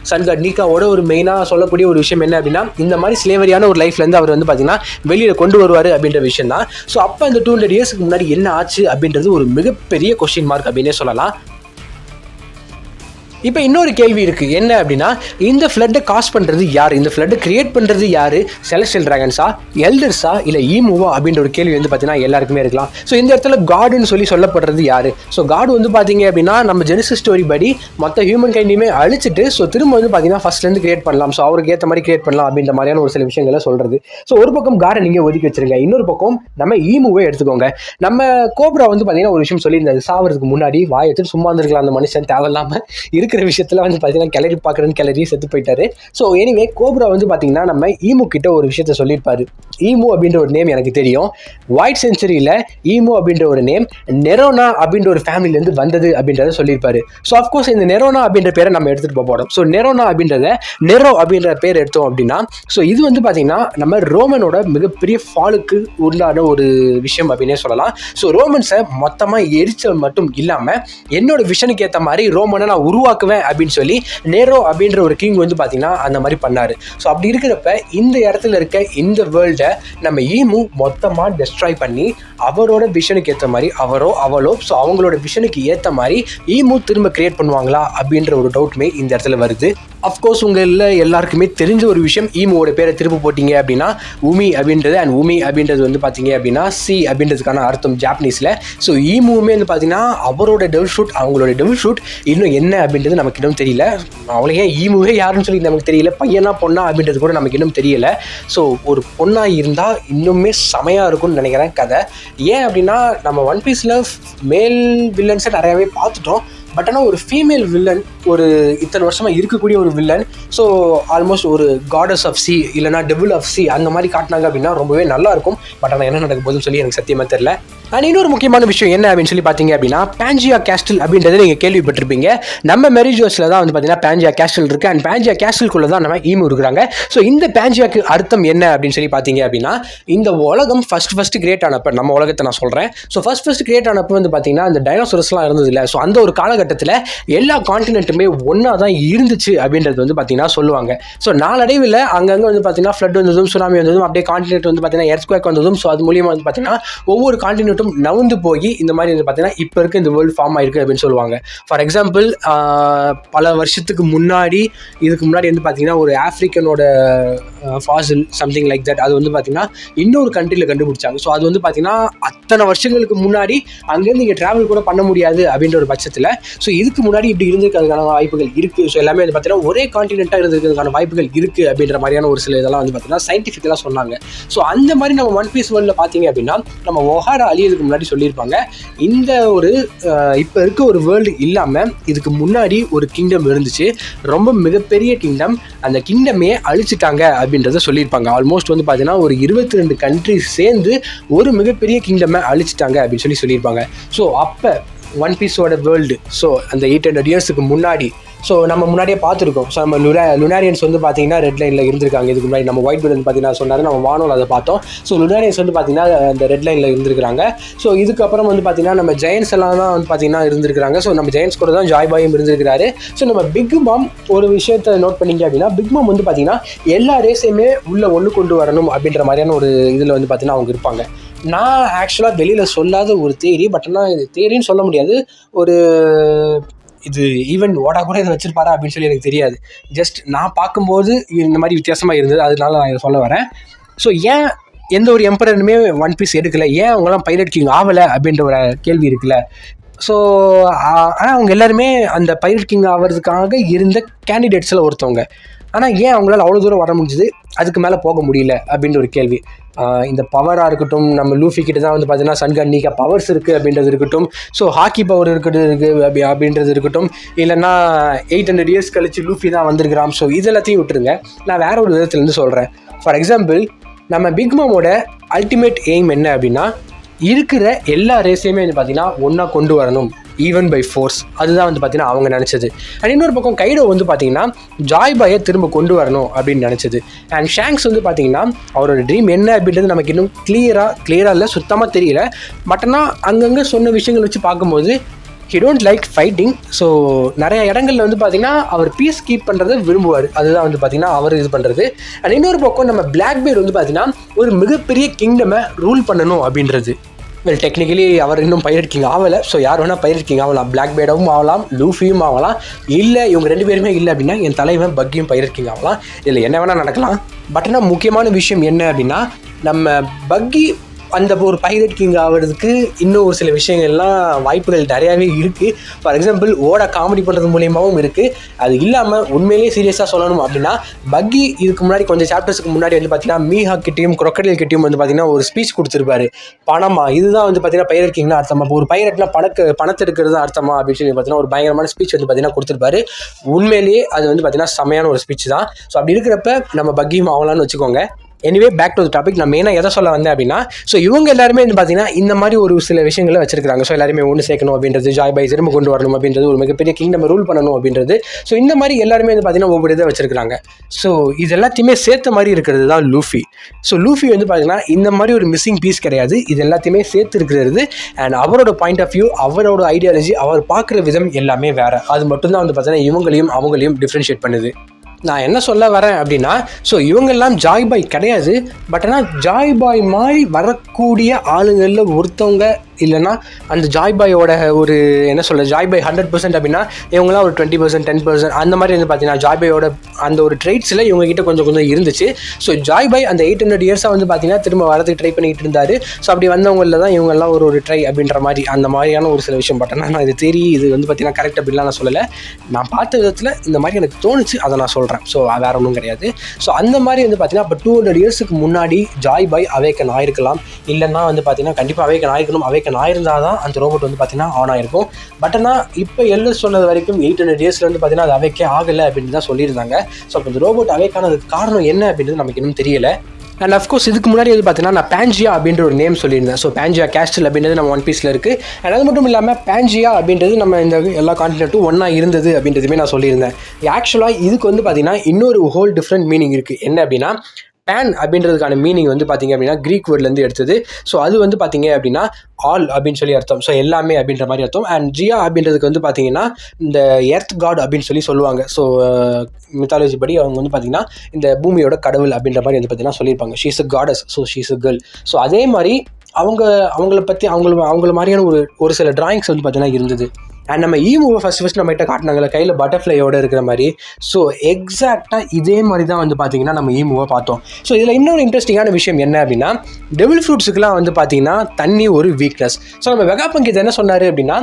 சன் காட் நீக்காவோட ஒரு மெயினாக சொல்லக்கூடிய ஒரு விஷயம் என்ன அப்படின்னா இந்த மாதிரி ஸ்லேவரியான ஒரு லைஃப்லேருந்து அவர் வந்து பார்த்தீங்கன்னா வெளியில் கொண்டு வருவார் அப்படின்ற விஷயம் தான். ஸோ அப்போ அந்த 200 இயர்ஸ்க்கு முன்னாடி என்ன ஆச்சு அப்படின்றது ஒரு மிகப்பெரிய கொஸ்டின் மார்க் அப்படின்னே சொல்லலாம். இப்போ இன்னொரு கேள்வி இருக்குது, என்ன அப்படின்னா இந்த ஃப்ளட்டை காஸ் பண்ணுறது யார், இந்த ஃப்ளட்டை கிரியேட் பண்ணுறது யார், செலஸ்டியல் டிராகன்ஸா, எல்டர்ஸா இல்லை ஈமூவா அப்படின்ற ஒரு கேள்வி வந்து பார்த்தீங்கன்னா எல்லாருக்குமே இருக்கலாம். ஸோ இந்த இடத்துல காடுன்னு சொல்லப்படுறது யார்? ஸோ காடு வந்து பார்த்தீங்க அப்படின்னா நம்ம ஜெனிசிஸ் ஸ்டோரி படி மொத்த ஹியூமன் கைண்டையுமே அழிச்சிட்டு ஸோ திரும்ப வந்து பார்த்தீங்கன்னா ஃபர்ஸ்ட்லேருந்து கிரியேட் பண்ணலாம், ஸோ அவருக்கு ஏற்ற மாதிரி கிரியேட் பண்ணலாம் அப்படின்ற மாதிரியான ஒரு சில விஷயங்களை சொல்கிறது. ஸோ ஒரு பக்கம் காடை நீங்கள் ஒதுக்கி வச்சிருங்க, இன்னொரு பக்கம் நம்ம ஈமூவே எடுத்துக்கோங்க. நம்ம கோப்ரா வந்து பார்த்தீங்கன்னா ஒரு விஷயம் சொல்லியிருந்தாரு, சாவறதுக்கு முன்னாடி வாயத்தில் சும்மா இருந்திருக்கலாம் அந்த மனுஷன், தேவையில்லாமல் இருக்கிற விஷயத்துல வந்து பார்த்தீங்கன்னா கிளறி பார்க்குறேன்னு கிளறி செத்து போயிட்டாரு. ஸோ எனிவே கோப்ரா வந்து பார்த்தீங்கன்னா நம்ம ஈமு கிட்ட ஒரு விஷயத்த சொல்லியிருப்பாரு. ஈமு அப்படின்ற ஒரு நேம் எனக்கு தெரியும், ஒயிட் செஞ்சுரியில் ஈமு அப்படின்ற ஒரு நேம் நெரோனா அப்படின்ற ஒரு ஃபேமிலியிலேருந்து வந்தது அப்படின்றத சொல்லியிருப்பாரு. ஸோ அஃப்கோர்ஸ் இந்த நெரோனா அப்படின்ற பேரை நம்ம எடுத்துகிட்டு போகிறோம். ஸோ நெரோனா அப்படின்றத நெரோ அப்படின்ற பேர் எடுத்தோம் அப்படின்னா ஸோ இது வந்து பார்த்தீங்கன்னா நம்ம ரோமனோட மிகப்பெரிய ஃபாலுக்கு உண்டான ஒரு விஷயம் அப்படின்னே சொல்லலாம். ஸோ ரோமன்ஸை மொத்தமாக எரிச்சல் மட்டும் இல்லாமல் என்னோட விஷனுக்கு ஏற்ற மாதிரி ரோமனை நான் உருவாக்க உருவாக்குவேன் அப்படின்னு சொல்லி நேரோ அப்படின்ற ஒரு கிங் வந்து பார்த்தீங்கன்னா அந்த மாதிரி பண்ணார். ஸோ அப்படி இருக்கிறப்ப இந்த இடத்துல இருக்க இந்த வேர்ல்டை நம்ம ஈமு மொத்தமாக டெஸ்ட்ராய் பண்ணி அவரோட விஷனுக்கு ஏற்ற மாதிரி அவரோ அவளோ ஸோ அவங்களோட விஷனுக்கு ஏற்ற மாதிரி ஈமு திரும்ப கிரியேட் பண்ணுவாங்களா அப்படின்ற ஒரு டவுட்மே இந்த இடத்துல வருது. அஃப்கோர்ஸ் உங்களில் எல்லாருக்குமே தெரிஞ்ச ஒரு விஷயம், ஈமுவோட பேரை திரும்ப போட்டிங்க அப்படின்னா உமி அப்படின்றது, அண்ட் உமி அப்படின்றது வந்து பார்த்தீங்க அப்படின்னா சி அப்படின்றதுக்கான அர்த்தம் ஜாப்பனீஸில். ஸோ ஈமுவுமே வந்து பார்த்தீங்கன்னா அவரோட டெவில் ஷூட் அவங்களோட டெவில் ஷூட் இன்னும் என்ன அப்படின்றது நமக்கு இன்னும் தெரியல. அவங்களே ஈமுவே யாருன்னு சொல்லி நமக்கு தெரியல, பையனா பொண்ணா அப்படின்றது கூட நமக்கு இன்னும் தெரியல. ஸோ ஒரு பொண்ணாக இருந்தால் இன்னுமே செமையாக இருக்கும்னு நினைக்கிறேன் கதை. ஏன் அப்படின்னா நம்ம ஒன் பீஸில் மேல் வில்லன்ஸை நிறையாவே பார்த்துட்டோம். பட் ஆனால் ஒரு ஃபீமேல் வில்லன், ஒரு இத்தனை வருஷமாக இருக்கக்கூடிய ஒரு வில்லன், ஸோ ஆல்மோஸ்ட் ஒரு காடஸ் ஆஃப் சி இல்லைனா டெவில் ஆஃப் சி அந்த மாதிரி காட்டினாங்க அப்படின்னா ரொம்பவே நல்லாயிருக்கும். பட் ஆனால் என்ன நடக்க போகுதுன்னு சொல்லி எனக்கு சத்தியமாக தெரியல. அண்ட் இன்னொரு முக்கியமான விஷயம் என்ன அப்படின்னு சொல்லி பார்த்தீங்க அப்படின்னா பேஞ்சியா கேஸ்டில் அப்படின்றத நீங்கள் கேள்விப்பட்டிருப்பீங்க. நம்ம மெரிஜோஸில் தான் வந்து பார்த்தீங்கன்னா பேஞ்சியா கேஸ்டில் இருக்குது. அண்ட் பேஞ்சியா கேஸ்டில்குள்ளே தான் நம்ம ஈமு இருக்கிறாங்க. ஸோ இந்த பேஞ்சியாக்கு அர்த்தம் என்ன அப்படின்னு சொல்லி பார்த்தீங்க அப்படின்னா இந்த உலகம் ஃபஸ்ட்டு கிரியேட் ஆனப்போ, நம்ம உலகத்தை நான் சொல்கிறேன். ஸோ ஃபஸ்ட்டு கிரியேட் ஆனப்போ வந்து பார்த்தீங்கன்னா இந்த டைனோசரஸ்லாம் இருந்தது இல்லை. ஸோ அந்த ஒரு காலகட்டத்தில் எல்லா கான்டினென்ட்டுமே ஒன்றா தான் இருந்துச்சு அப்படின்றது வந்து பார்த்தீங்கன்னா சொல்லுவாங்க. ஸோ நாளடைவில் அங்கங்கே வந்து பார்த்தீங்கன்னா ஃப்ளட் வந்ததும் சுனாமி வந்ததும் அப்படியே கான்டினென்ட் வந்து பார்த்தீங்கன்னா எர்த்குவேக் வந்ததும், ஸோ அது மூலியமாக வந்து பார்த்தீங்கன்னா ஒவ்வொரு கான்டினென்ட் நவுந்து போய் இந்த மாதிரி வந்து பார்த்தீங்கன்னா இப்போ இருக்க இந்த வேர்ல்டு ஃபார்ம் ஆயிருக்கு அப்படின்னு சொல்லுவாங்க. ஃபார் எக்ஸாம்பிள் பல வருஷத்துக்கு முன்னாடி இதுக்கு முன்னாடி வந்து பார்த்தீங்கன்னா ஒரு ஆஃப்ரிக்கனோட ஃபாசில் சம்திங் லைக் தட் அது வந்து பார்த்தீங்கன்னா இன்னொரு கண்ட்ரியில் கண்டுபிடிச்சாங்க. ஸோ அது வந்து பார்த்தீங்கன்னா அத்தனை வருஷங்களுக்கு முன்னாடி அங்கேருந்து இங்கே ட்ராவல் கூட பண்ண முடியாது அப்படின்ற ஒரு பட்சத்தில் ஸோ இதுக்கு முன்னாடி இப்படி இருந்திருக்கிறதுக்கான வாய்ப்புகள் இருக்குது. ஸோ எல்லாமே வந்து பார்த்தீங்கன்னா ஒரே கான்டினென்ட்டாக இருந்திருக்கிறதுக்கான வாய்ப்புகள் இருக்குது அப்படின்ற மாதிரியான ஒரு சில இதெல்லாம் வந்து பார்த்தீங்கன்னா சயின்டிஃபிக்கலாக சொன்னாங்க. ஸோ அந்த மாதிரி நம்ம ஒன் பீஸ் வேர்ல்டில் பார்த்தீங்க அப்படின்னா நம்ம ஒஹாரா அழியதுக்கு முன்னாடி சொல்லியிருப்பாங்க இந்த ஒரு இப்போ இருக்க ஒரு வேர்ல்டு இல்லாமல் இதுக்கு முன்னாடி ஒரு கிங்டம் இருந்துச்சு, ரொம்ப மிகப்பெரிய கிங்டம். அந்த கிங்டமே அழிச்சிட்டாங்க அப்படின்றத சொல்லியிருப்பாங்க. ஆல்மோஸ்ட் வந்து பார்த்தீங்கன்னா ஒரு 22 கண்ட்ரி சேர்ந்து ஒரு மிகப்பெரிய கிங்டமை அழிச்சிட்டாங்க அப்படின்னு சொல்லியிருப்பாங்க. ஸோ அப்போ ஒன் பீஸோட வேர்ல்டு ஸோ அந்த 800 இயர்ஸுக்கு முன்னாடி ஸோ நம்ம முன்னாடியே பார்த்துருக்கோம். ஸோ நம்ம லுனாரியன்ஸ் வந்து பார்த்தீங்கன்னா ரெட் லைனில் இருந்திருக்காங்க. இதுக்கு முன்னாடி நம்ம ஒயிட் பீட் வந்து பார்த்தீங்கன்னா சொன்னார், நம்ம வானோல் அதை பார்த்தோம். ஸோ லுனாரியன்ஸ் வந்து பார்த்தீங்கன்னா அந்த ரெட் லைனில் இருந்திருக்காங்க. ஸோ இதுக்கப்புறம் வந்து பார்த்தீங்கன்னா நம்ம ஜெயன்ஸ் எல்லாம் தான் வந்து பார்த்தீங்கன்னா இருந்திருக்காங்க. ஸோ நம்ம ஜெயன்ஸ் கூட தான் ஜாய் பாயும் இருந்திருக்காரு. ஸோ நம்ம பிக் மாம் ஒரு விஷயத்தை நோட் பண்ணிங்க அப்படின்னா பிக் மாம் வந்து பார்த்தீங்கன்னா எல்லா ரேஸையுமே உள்ளே ஒன்று கொண்டு வரணும் அப்படின்ற மாதிரியான ஒரு இதில் வந்து பார்த்தீங்கன்னா அவங்க இருப்பாங்க. நான் ஆக்சுவலாக வெளியில் சொல்லாத ஒரு தேரி, பட் ஆனால் இது தேரின்னு சொல்ல முடியாது, ஒரு இது ஈவெண்ட் ஓடா கூட இதை வச்சிருப்பாரா அப்படின்னு சொல்லி எனக்கு தெரியாது. ஜஸ்ட் நான் பார்க்கும்போது இந்த மாதிரி வித்தியாசமாக இருந்தது, அதனால நான் இதை சொல்ல வரேன். ஸோ ஏன் எந்த ஒரு எம்பரருமே ஒன் பீஸ் எடுக்கலை, ஏன் அவங்களாம் பைரட் கிங் ஆகலை அப்படின்ற ஒரு கேள்வி இருக்குல்ல. ஸோ ஆனால் அவங்க எல்லாருமே அந்த பைரட் கிங் ஆகிறதுக்காக இருந்த கேண்டிடேட்ஸில் ஒருத்தவங்க. ஆனால் ஏன் அவங்களால அவ்வளோ தூரம் வர முடிஞ்சுது, அதுக்கு மேலே போக முடியல அப்படின்ற ஒரு கேள்வி. இந்த பவராக இருக்கட்டும், நம்ம லூஃபி கிட்ட தான் வந்து பார்த்தீங்கன்னா சன்கன் நீக்கா பவர்ஸ் இருக்குது அப்படின்றது இருக்கட்டும், ஸோ ஹாக்கி பவர் இருக்குது அப்படின்றது இருக்கட்டும், இல்லைன்னா 800 இயர்ஸ் கழிச்சு லூஃபி தான் வந்திருக்கிறான். ஸோ இது எல்லாத்தையும் விட்டுருங்க, நான் வேற ஒரு விதத்துலேருந்து சொல்கிறேன். ஃபார் எக்ஸாம்பிள் நம்ம பிக் மாமோட அல்டிமேட் எய்ம் என்ன அப்படின்னா இருக்கிற எல்லா ரேஸையுமே வந்து பார்த்தீங்கன்னா ஒன்றா கொண்டு வரணும், ஈவன் பை ஃபோர்ஸ். அதுதான் வந்து பார்த்தீங்கன்னா அவங்க நினச்சது. அண்ட் இன்னொரு பக்கம் கைடோ வந்து பார்த்தீங்கன்னா ஜாய் பாயை திரும்ப கொண்டு வரணும் அப்படின்னு நினச்சது. அண்ட் ஷாங்க்ஸ் வந்து பார்த்தீங்கன்னா அவரோட ட்ரீம் என்ன அப்படின்றது நமக்கு இன்னும் கிளியராக இல்லை, சுத்தமாக தெரியல. பட் ஆனால் அங்கங்கே சொன்ன விஷயங்கள் வச்சு பார்க்கும்போது he don't like fighting. So நிறைய இடங்களில் வந்து பார்த்தீங்கன்னா அவர் பீஸ் கீப் பண்ணுறதை விரும்புவார். அதுதான் வந்து பார்த்தீங்கன்னா அவர் இது பண்ணுறது. அண்ட் இன்னொரு பக்கம் நம்ம பிளாக் பேர்ட் வந்து பார்த்தீங்கன்னா ஒரு மிகப்பெரிய கிங்டமை ரூல் பண்ணணும் அப்படின்றது. வெல் டெக்னிக்கலி அவர் இன்னும் பைரட் கிங் ஆகலை. ஸோ யார் வேணால் பைரட் கிங் ஆகலாம், பிளாக் பேர்டும் ஆகலாம், லூஃபியும் ஆகலாம். இல்லை இவங்க 2 பேருமே இல்லை அப்படின்னா என் தலைவன் பக்கியும் பைரட் கிங் ஆகலாம். இதில் என்ன வேணால் நடக்கலாம். பட் ஆனால் முக்கியமான விஷயம் என்ன அப்படின்னா நம்ம பக்கி அந்த ஒரு பைரட் கிங் ஆகிறதுக்கு இன்னும் ஒரு சில விஷயங்கள்லாம் வாய்ப்புகள் நிறையாவே இருக்குது. ஃபார் எக்ஸாம்பிள் ஓட காமெடி பண்ணுறது மூலியமாகவும் இருக்குது. அது இல்லாமல் உண்மையிலேயே சீரியஸாக சொல்லணும் அப்படின்னா பக்கி இதுக்கு முன்னாடி கொஞ்சம் சாப்டர்ஸுக்கு முன்னாடி வந்து பார்த்தீங்கன்னா மீஹா கிட்டையும் crocodile கிட்டையும் வந்து பார்த்தீங்கன்னா ஒரு ஸ்பீச் கொடுத்துருப்பாரு. பணமா இதுதான் வந்து பார்த்தீங்கன்னா பைரட் கிங்னா அர்த்தமா, இப்போ ஒரு பைரட்னா பணத்தை எடுக்கிறது அர்த்தமா அப்படின்னு சொல்லி பார்த்தீங்கன்னா ஒரு பயங்கரமான ஸ்பீச் வந்து பார்த்தீங்கன்னா கொடுத்துருப்பாரு. உண்மையிலேயே அது வந்து பார்த்தீங்கன்னா செமையான ஒரு ஸ்பீச் தான். ஸோ அப்படி இருக்கிறப்ப நம்ம பக்கியும் ஆகலான்னு வச்சுக்கோங்க. Anyway back to the topic. நான் மெயினாக எதை சொல்ல வந்தேன் அப்படின்னா, ஸோ இவங்க எல்லாருமே வந்து பார்த்தீங்கன்னா இந்த மாதிரி ஒரு சில விஷயங்களை வச்சிருக்காங்க. ஸோ எல்லாருமே ஒன்று சேர்க்கணும் அப்படின்றது, ஜாய் பாய் திரும்ப கொண்டு வரணும் அப்படின்றது, ஒரு மிகப்பெரிய கிங்டம் ரூல் பண்ணணும் அப்படின்றது. ஸோ இந்த மாதிரி எல்லாருமே வந்து பார்த்தீங்கன்னா ஒவ்வொரு இதை வச்சிருக்காங்க. ஸோ இது எல்லாத்தையுமே சேர்த்த மாதிரி இருக்கிறது தான் லூஃபி. ஸோ லூஃபி வந்து பார்த்தீங்கன்னா இந்த மாதிரி ஒரு மிஸ்ஸிங் பீஸ் கிடையாது, இது எல்லாத்தையுமே சேர்த்து இருக்கிறது. அண்ட் அவரோட பாயிண்ட் ஆஃப் வியூ, அவரோட ஐடியாலஜி, அவர் பார்க்குற விதம் எல்லாமே வேற. அது மட்டும்தான் வந்து பார்த்தீங்கன்னா இவங்களையும் அவங்களையும் டிஃப்ரென்ஷியேட் பண்ணுது. நான் என்ன சொல்ல வரேன் அப்படின்னா, ஸோ இவங்கெல்லாம் ஜாய் பாய் கிடையாது, பட் ஆனால் ஜாய் பாய் மாதிரி வரக்கூடிய ஆளுங்களில் ஒருத்தவங்க இல்லைனா அந்த ஜாய் பாயோட ஒரு என்ன சொல்ல, ஜாய் பாய் 100% அப்படின்னா இவங்களாம் ஒரு 20%, 10% அந்த மாதிரி வந்து பார்த்தீங்கன்னா ஜாய் பாயோட அந்த ஒரு ட்ரைட்ஸில் இவங்ககிட்ட கொஞ்சம் கொஞ்சம் இருந்துச்சு. ஸோ ஜாய் பாய் அந்த 800 இயர்ஸாக வந்து பார்த்தீங்கன்னா திரும்ப வரதுக்கு ட்ரை பண்ணிட்டு இருந்தார். ஸோ அப்படி வந்தவங்களில் தான் இவங்கெல்லாம் ஒரு ட்ரை அப்படின்ற மாதிரி அந்த மாதிரியான ஒரு சில விஷயம். பட் ஆனால் நான் இது இது வந்து பார்த்தீங்கன்னா கரெக்ட் அப்படின்லாம் நான் சொல்லலை. நான் பார்த்த விதத்தில் இந்த மாதிரி எனக்கு தோணுச்சு, அதை நான் சொல்கிறேன். ஸோ வேற ஒன்றும் கிடையாது. ஸோ அந்த மாதிரி வந்து பார்த்தீங்கன்னா இப்போ 200 இயர்ஸுக்கு முன்னாடி ஜாய் பாய் அவேக்கன் ஆயிருக்கலாம், இல்லைன்னா வந்து பார்த்தீங்கன்னா கண்டிப்பாக அவேக்கன் ஆயிருக்கணும். அவேக்கன் ஆயிருந்தால் தான் அந்த ரோபோட் வந்து பார்த்தீங்கன்னா ஆன் ஆயிருக்கும். பட் ஆனால் இப்போ சொன்னது வரைக்கும் 800 இயர்ஸில் வந்து பார்த்தீங்கன்னா அது அவேக்கே ஆகலை அப்படின்னு தான் சொல்லியிருந்தாங்க. ஸோ அப்போ இந்த ரோபோட் அவேக்கானதுக்கு காரணம் என்ன அப்படின்றது நமக்கு இன்னும் தெரியல. அண்ட் அஃப்கோர்ஸ் இதுக்கு முன்னாடி வந்து பார்த்தீங்கன்னா நான் பேஞ்சியா அப்படின்ற ஒரு நேம் சொல்லியிருந்தேன். ஸோ பேஞ்சியா கேஸ்டல் அப்படின்றது நம்ம ஒன் பீஸில் இருக்குது. அண்ட் அது மட்டும் இல்லாமல் பேஞ்சியா அப்படின்றது நம்ம இந்த எல்லா கான்டினென்ட்டும் ஒன்றா இருந்தது அப்படின்றதுமே நான் சொல்லியிருந்தேன். ஆக்சுவலாக இதுக்கு வந்து பார்த்தீங்கன்னா இன்னொரு ஹோல் டிஃப்ரெண்ட் மீனிங் இருக்குது. என்ன அப்படின்னா, பேன் அப்படின்றதுக்கான மீனிங் வந்து பார்த்தீங்க அப்படின்னா கிரீக் வேர்ட்லேருந்து எடுத்தது. ஸோ அது வந்து பார்த்தீங்க அப்படின்னா ஆல் அப்படின்னு சொல்லி அர்த்தம். ஸோ எல்லாமே அப்படின்ற மாதிரி அர்த்தம். அண்ட் ஜியா அப்படின்றதுக்கு வந்து பார்த்தீங்கன்னா இந்த எர்த் காட் அப்படின்னு சொல்லி சொல்லுவாங்க. ஸோ மித்தாலஜி படி அவங்க வந்து பார்த்தீங்கன்னா இந்த பூமியோட கடவுள் அப்படின்ற மாதிரி வந்து பார்த்தீங்கன்னா சொல்லியிருப்பாங்க. She is a goddess, so she is a girl. So அதே மாதிரி அவங்கள பற்றி அவங்கள மாதிரியான ஒரு சில டிராயிங்ஸ் வந்து பார்த்தீங்கன்னா இருந்தது. அண்ட் நம்ம ஈமூவை ஃபஸ்ட் நம்மகிட்ட காட்டினாங்களே கையில் பட்டர்ஃப்ளையோட இருக்கிற மாதிரி. ஸோ எக்ஸாக்டாக இதே மாதிரி தான் வந்து பார்த்தீங்கன்னா நம்ம ஈமூவை பார்த்தோம். ஸோ இதில் இன்னொரு இன்ட்ரெஸ்டிங்கான விஷயம் என்ன அப்படின்னா, டெவில் ஃப்ரூட்ஸுக்குலாம் வந்து பார்த்தீங்கன்னா தண்ணி ஒரு வீக்னஸ். ஸோ நம்ம வெகாபங்க் இது என்ன சொன்னார் அப்படின்னா,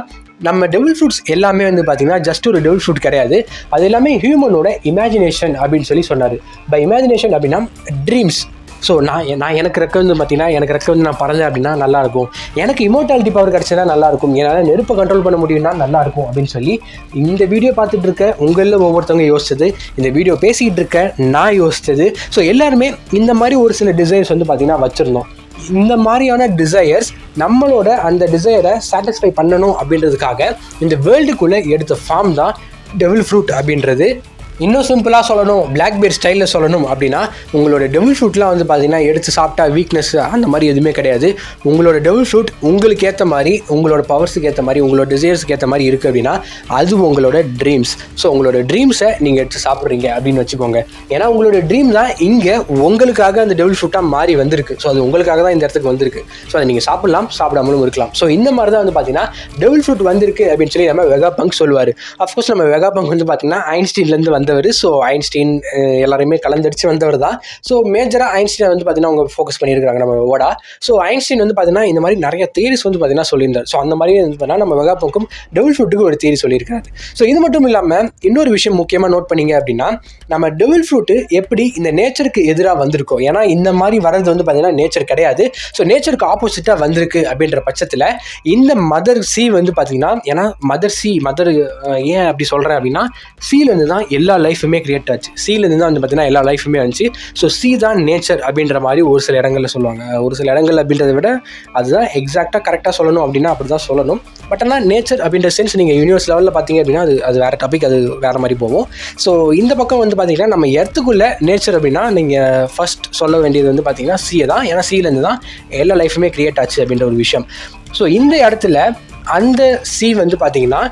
நம்ம டெவில் ஃப்ரூட்ஸ் எல்லாமே வந்து பார்த்தீங்கன்னா ஜஸ்ட் ஒரு டெவில் ஃப்ரூட் கிடையாது, அது எல்லாமே ஹியூமனோட இமேஜினேஷன் அப்படின்னு சொல்லி சொன்னார். பை இமேஜினேஷன் அப்படின்னா ட்ரீம்ஸ். ஸோ நான் எனக்கு ரெக்க வந்து பார்த்தீங்கன்னா, எனக்கு ரெக்க வந்து நான் பறந்தேன் அப்படின்னா நல்லாயிருக்கும், எனக்கு இமோர்டாலிட்டி பவர் கிடச்சா நல்லாயிருக்கும், என்னால் நெருப்பை கண்ட்ரோல் பண்ண முடியும்னா நல்லாயிருக்கும் அப்படின்னு சொல்லி இந்த வீடியோ பார்த்துட்டு இருக்க உங்களில் ஒவ்வொருத்தவங்க யோசிச்சது, இந்த வீடியோ பேசிக்கிட்டு இருக்க நான் யோசித்தது. ஸோ எல்லாருமே இந்த மாதிரி ஒரு சில டிசைர்ஸ் வந்து பார்த்தீங்கன்னா வச்சுருந்தோம். இந்த மாதிரியான டிசையர்ஸ் நம்மளோட அந்த டிசையரை சாட்டிஸ்ஃபை பண்ணணும் அப்படின்றதுக்காக இந்த வேர்ல்டுக்குள்ளே எடுத்த ஃபார்ம் தான் டெவில் ஃப்ரூட் அப்படின்றது. இன்னும் சிம்பிளாக சொல்லணும், பிளாக்பெரி ஸ்டைலில் சொல்லணும் அப்படின்னா, உங்களோட டெவில் ஃப்ரூட்லாம் வந்து பார்த்தீங்கன்னா எடுத்து சாப்பிட்டா வீக்னஸ் அந்த மாதிரி எதுவுமே கிடையாது. உங்களோட டெவில் ஃப்ரூட் உங்களுக்கு ஏற்ற மாதிரி, உங்களோட பவர்ஸுக்கு ஏற்ற மாதிரி, உங்களோட டிசைர்ஸுக்கு ஏற்ற மாதிரி இருக்குது அப்படின்னா அது உங்களோட ட்ரீம்ஸ். ஸோ உங்களோட ட்ரீம்ஸை நீங்கள் எடுத்து சாப்பிட்றீங்க அப்படின்னு வச்சுக்கோங்க. ஏன்னா உங்களோட ட்ரீம் தான் இங்கே உங்களுக்காக அந்த டெவில் ஃப்ரூட்டாக மாறி வந்திருக்கு. ஸோ அது உங்களுக்காக தான் இந்த இடத்துக்கு வந்திருக்கு. ஸோ அதை நீங்கள் சாப்பிடலாம், சாப்பிடாமலும் இருக்கலாம். ஸோ இந்த மாதிரி தான் வந்து பார்த்தீங்கன்னா டெவில் ஃப்ரூட் வந்திருக்கு அப்படின்னு சொல்லி நம்ம வெகாபங்க் சொல்லுவார். அஃப்கோர்ஸ் நம்ம வெகாபங்க் வந்து பார்த்தீங்கன்னா ஐன்ஸ்டீன்லேருந்து வந்தவர். ஸோ ஐன்ஸ்டீன் எல்லாருமே கலந்தடிச்சு வந்தவர் தான். ஸோ மேஜராக ஐன்ஸ்டீன் வந்து பார்த்தீங்கன்னா அவங்க ஃபோக்கஸ் பண்ணியிருக்காங்க நம்ம ஓடா. ஸோ ஐன்ஸ்டீன் வந்து பார்த்தீங்கன்னா இந்த மாதிரி நிறைய தியரிஸ் வந்து பார்த்தீங்கன்னா சொல்லியிருந்தார். ஸோ அந்த மாதிரி வந்து பார்த்தீங்கன்னா நம்ம வெகாபங்க்கும் டெவில் ஃப்ரூட்டுக்கு ஒரு தியரி சொல்லியிருக்காரு. ஸோ இது மட்டும் இல்லாமல் இன்னொரு விஷயம் முக்கியமாக நோட் பண்ணிங்க அப்படின்னா, நம்ம டெவில் ஃப்ரூட்டு எப்படி இந்த நேச்சருக்கு எதிராக வந்திருக்கோம். ஏன்னா இந்த மாதிரி வரது வந்து பார்த்தீங்கன்னா நேச்சர் கிடையாது. ஸோ நேச்சருக்கு ஆப்போசிட்டாக வந்திருக்கு அப்படின்ற பட்சத்தில் இந்த மதர் சி வந்து பார்த்தீங்கன்னா, ஏன்னா மதர் ஏன் அப்படி சொல்கிறேன் அப்படின்னா, சீலேருந்து தான் எல்லா லைஃபுமே கிரியேட் ஆச்சு. சீலேருந்து தான் வந்து பார்த்தீங்கன்னா எல்லா லைஃபுமே வந்துச்சு. ஸோ சி தான் நேச்சர் அப்படின்ற மாதிரி ஒரு சில இடங்களில் சொல்லுவாங்க. ஒரு சில இடங்கள் அப்படின்றத விட அதுதான் எக்ஸாக்டாக கரெக்டாக சொல்லணும் அப்படின்னா அப்படி தான் சொல்லணும். பட் ஆனால் நேச்சர் அப்படின்ற சென்ஸ் நீங்கள் யூனிவர்ஸ் லெவலில் பார்த்தீங்க அப்படின்னா அது வேறு டாபிக், அது வேறு மாதிரி போகும். ஸோ இந்த பக்கம் வந்து பார்த்தீங்கன்னா நம்ம எர்த்துக்குள்ளே நேச்சர் அப்படின்னா நீங்கள் ஃபர்ஸ்ட் சொல்ல வேண்டியது வந்து பார்த்தீங்கன்னா சியை தான். ஏன்னா சீலேருந்து தான் எல்லா லைஃபுமே கிரியேட் ஆச்சு அப்படின்ற ஒரு விஷயம். ஸோ இந்த இடத்துல அந்த சி வந்து பார்த்தீங்கன்னா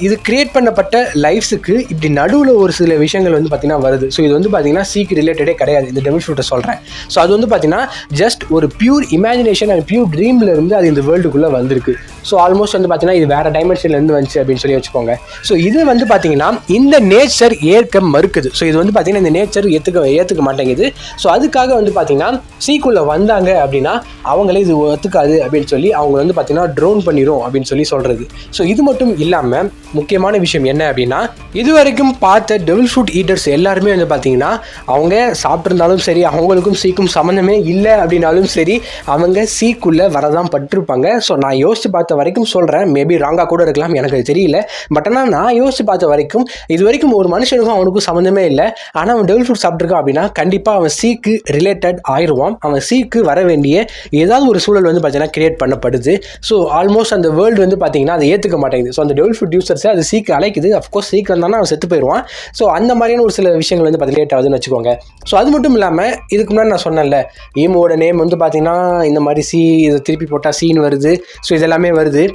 இது கிரியேட் பண்ணப்பட்ட லைஃப்ஸுக்கு இப்படி நடுவில் ஒரு சில விஷயங்கள் வந்து பார்த்தீங்கன்னா வருது. ஸோ இது வந்து பார்த்தீங்கன்னா சீக்கு ரிலேட்டடே கிடையாது, இந்த டெவில் ஃப்ரூட்டை சொல்கிறேன். ஸோ அது வந்து பார்த்தீங்கன்னா ஜஸ்ட் ஒரு பியூர் இமேஜினேஷன் அண்ட் பியூர் ட்ரீமில் இருந்து அது இந்த வேர்ல்டுக்குள்ளே வந்திருக்கு. ஸோ ஆல்மோஸ்ட் வந்து பார்த்தீங்கன்னா இது வேறு டைமென்ஷன்லேருந்து வந்துச்சு அப்படின்னு சொல்லி வச்சுக்கோங்க. ஸோ இது வந்து பார்த்தீங்கன்னா இந்த நேச்சர் ஏற்க மறுக்குது. ஸோ இது வந்து பார்த்தீங்கன்னா இந்த நேச்சர் ஏற்றுக்க மாட்டேங்குது. ஸோ அதுக்காக வந்து பார்த்தீங்கன்னா சீக்குள்ளே வந்தாங்க அப்படின்னா அவங்களே இது ஒத்துக்காது அப்படின்னு சொல்லி அவங்க வந்து பார்த்தீங்கன்னா ட்ரோன் பண்ணிடும் அப்படின்னு சொல்லி சொல்கிறது. ஸோ இது மட்டும் இல்லாமல் முக்கியமான விஷயம் என்ன அப்படின்னா, இது வரைக்கும் பார்த்த டெவில் ஃப்ரூட் ஈட்டர்ஸ் எல்லாருமே வந்து பார்த்தீங்கன்னா அவங்க சாப்பிட்ருந்தாலும் சரி, அவங்களுக்கும் சீக்கும் சம்மந்தமே இல்லை அப்படின்னாலும் சரி, அவங்க சீக்குள்ளே வரதான் பட்டிருப்பாங்க. ஸோ நான் யோசித்து பார்த்த வரைக்கும் சொல்கிறேன், மேபி ராங்காக கூட இருக்கலாம், எனக்கு அது தெரியல. பட் ஆனால் நான் யோசித்து பார்த்த வரைக்கும் இது வரைக்கும் ஒரு மனுஷனுக்கும் அவனுக்கும் சம்மந்தமே இல்லை. ஆனால் அவன் டெவில் ஃப்ரூட் சாப்பிட்ருக்கான் அப்படின்னா கண்டிப்பாக அவன் சீக்கு ரிலேட்டட் ஆயிடுவான். அவன் சீக்கு வர வேண்டிய ஏதாவது ஒரு சூழல் வந்து பார்த்தீங்கன்னா கிரியேட் பண்ணப்படுது. ஸோ ஆல்மோஸ்ட் அந்த வேர்ல்டு வந்து பார்த்தீங்கன்னா அதை ஏற்றுக்க மாட்டேங்குது. ஸோ அந்த டெவில் ஃப்ரூட் யூசர்ஸை அது சீக்கு அழைக்குது. அஃப்கோர்ஸ் சீக்கு வந்தானா அவன் செத்து போயிடுவான். ஸோ அந்த மாதிரியான ஒரு சில விஷயங்கள் வந்து பார்த்தீங்கன்னா லேட் ஆகுதுன்னு வச்சுக்கோங்க. ஸோ அது மட்டும் இல்லாமல் இதுக்கு முன்னாடி நான் சொன்னேன்ல, ஈமோட நேம் வந்து பார்த்தீங்கன்னா இந்த மாதிரி இதை திருப்பி போட்டால் சீன் வருது. ஸோ இதெல்லாமே வருது.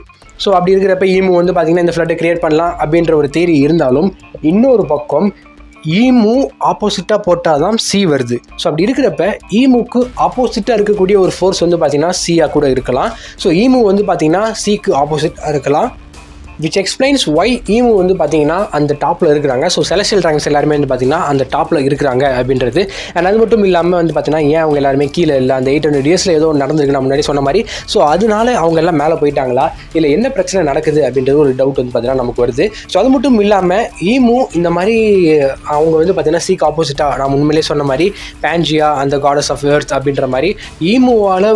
ஸோ அப்படி இருக்கிறப்ப ஈமு வந்து பார்த்தீங்கன்னா இந்த ஃப்ளட்டை கிரியேட் பண்ணலாம் அப்படின்ற ஒரு தியரி இருந்தாலும், இன்னொரு பக்கம் ஈமு ஆப்போசிட்டாக போட்டால் தான் சி வருது. ஸோ அப்படி இருக்கிறப்ப ஈமுக்கு ஆப்போசிட்டாக இருக்கக்கூடிய ஒரு ஃபோர்ஸ் வந்து பார்த்தீங்கன்னா சியாக கூட இருக்கலாம். ஸோ ஈமு வந்து பார்த்தீங்கன்னா சிக்கு ஆப்போசிட்டாக இருக்கலாம். விச் எக்ஸ்பிளைன்ஸ் ஒய் ஈமு வந்து பார்த்தீங்கன்னா அந்த டாப்பில் இருக்கிறாங்க. ஸோ செலஸ்டியல் ட்ராகன்ஸ் எல்லாருமே வந்து பார்த்தீங்கன்னா அந்த டாப்பில் இருக்கிறாங்க அப்படின்றது. அண்ட் அது மட்டும் இல்லாமல் வந்து பார்த்தீங்கன்னா ஏன் அவங்க எல்லாருமே கீழே இல்லை, அந்த 800 இயர்ஸில் ஏதோ நடந்திருக்கு நான் முன்னாடி சொன்ன மாதிரி. ஸோ அதனால அவங்க எல்லாம் மேலே போயிட்டாங்களா, இல்லை என்ன பிரச்சனை நடக்குது அப்படின்றது ஒரு டவுட் வந்து பார்த்தீங்கன்னா நமக்கு வருது. ஸோ அது மட்டும் இல்லாமல் ஈமு இந்த மாதிரி அவங்க வந்து பார்த்தீங்கன்னா சீக்கு ஆப்போசிட்டாக நான் முன்னிலே சொன்ன மாதிரி பேஞ்சியா அந்த காடஸ் ஆஃப் எர்த் அப்படின்ற மாதிரி ஈமுவால்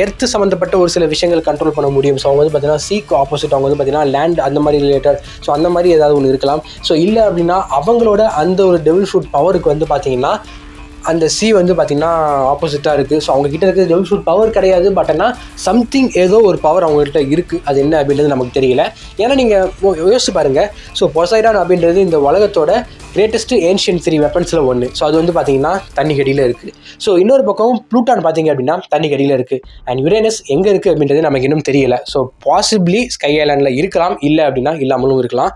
எர்த்து சம்மந்தப்பட்ட ஒரு சில விஷயங்கள் கண்ட்ரோல் பண்ண முடியும். ஸோ அவங்க வந்து பார்த்தீங்கன்னா சீக்கு ஆப்போசிட் அவங்க வந்து பார்த்தீங்கன்னா லேண்ட் அந்த மாதிரி ரிலேட்டட். ஸோ அந்த மாதிரி ஏதாவது ஒன்று இருக்கலாம். ஸோ இல்லை அப்படின்னா அவங்களோட அந்த ஒரு டெவில் ஃப்ரூட் பவருக்கு வந்து பார்த்தீங்கன்னா அந்த சி வந்து பார்த்தீங்கன்னா ஆப்போசிட்டாக இருக்குது. ஸோ அவங்ககிட்ட இருக்கிறது டெவில் ஃப்ரூட் பவர் கிடையாது. பட் ஆனால் சம்திங் ஏதோ ஒரு பவர் அவங்ககிட்ட இருக்குது. அது என்ன அப்படின்றது நமக்கு தெரியல. ஏன்னா நீங்கள் யோசிச்சு பாருங்கள். ஸோ பொசைடான் அப்படின்றது இந்த உலகத்தோட கிரேட்டஸ்ட் ஏன்ஷியன்ட் 3 வெப்பன்ஸில் ஒன்று. ஸோ அது வந்து பார்த்தீங்கன்னா தண்ணி கடியில் இருக்குது. ஸோ இன்னொரு பக்கம் ப்ளூட்டான் பார்த்தீங்க அப்படின்னா தண்ணி கடியில் இருக்குது. அண்ட் யுரேனஸ் எங்கே இருக்குது அப்படின்றது நமக்கு இன்னும் தெரியல. ஸோ பாசிபிளி ஸ்கை ஐலாண்டில் இருக்கலாம், இல்லை அப்படின்னா இல்லாமலும் இருக்கலாம்.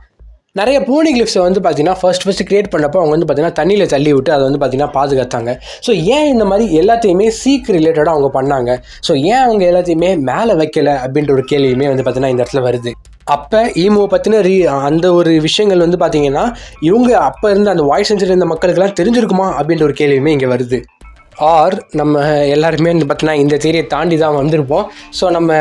நிறைய போனிகிளிப்ஸை வந்து பார்த்தீங்கன்னா ஃபர்ஸ்ட் கிரியேட் பண்ணப்போ அவங்க வந்து பார்த்தீங்கன்னா தண்ணியில் தள்ளி விட்டு அதை வந்து பார்த்தீங்கன்னா பாதுகாத்தாங்க. ஸோ ஏன் இந்த மாதிரி எல்லாத்தையுமே சீக் ரிலேட்டடாக அவங்க பண்ணாங்க? ஸோ ஏன் அவங்க எல்லாத்தையுமே மேலே வைக்கலை அப்படின்ற ஒரு கேள்வியுமே வந்து பார்த்தீங்கன்னா இந்த இடத்துல வருது. அப்போ ஈமோவை பற்றின அந்த ஒரு விஷயங்கள் வந்து பார்த்தீங்கன்னா இவங்க அப்போ இருந்த அந்த வாய்ஸ் சென்சர் இருந்த மக்களுக்கெல்லாம் தெரிஞ்சிருக்குமா அப்படின்ற ஒரு கேள்வியுமே இங்கே வருது. ஆர் நம்ம எல்லாருமே வந்து பார்த்தீங்கன்னா இந்த தியரியை தாண்டி தான் வந்திருப்போம். ஸோ நம்ம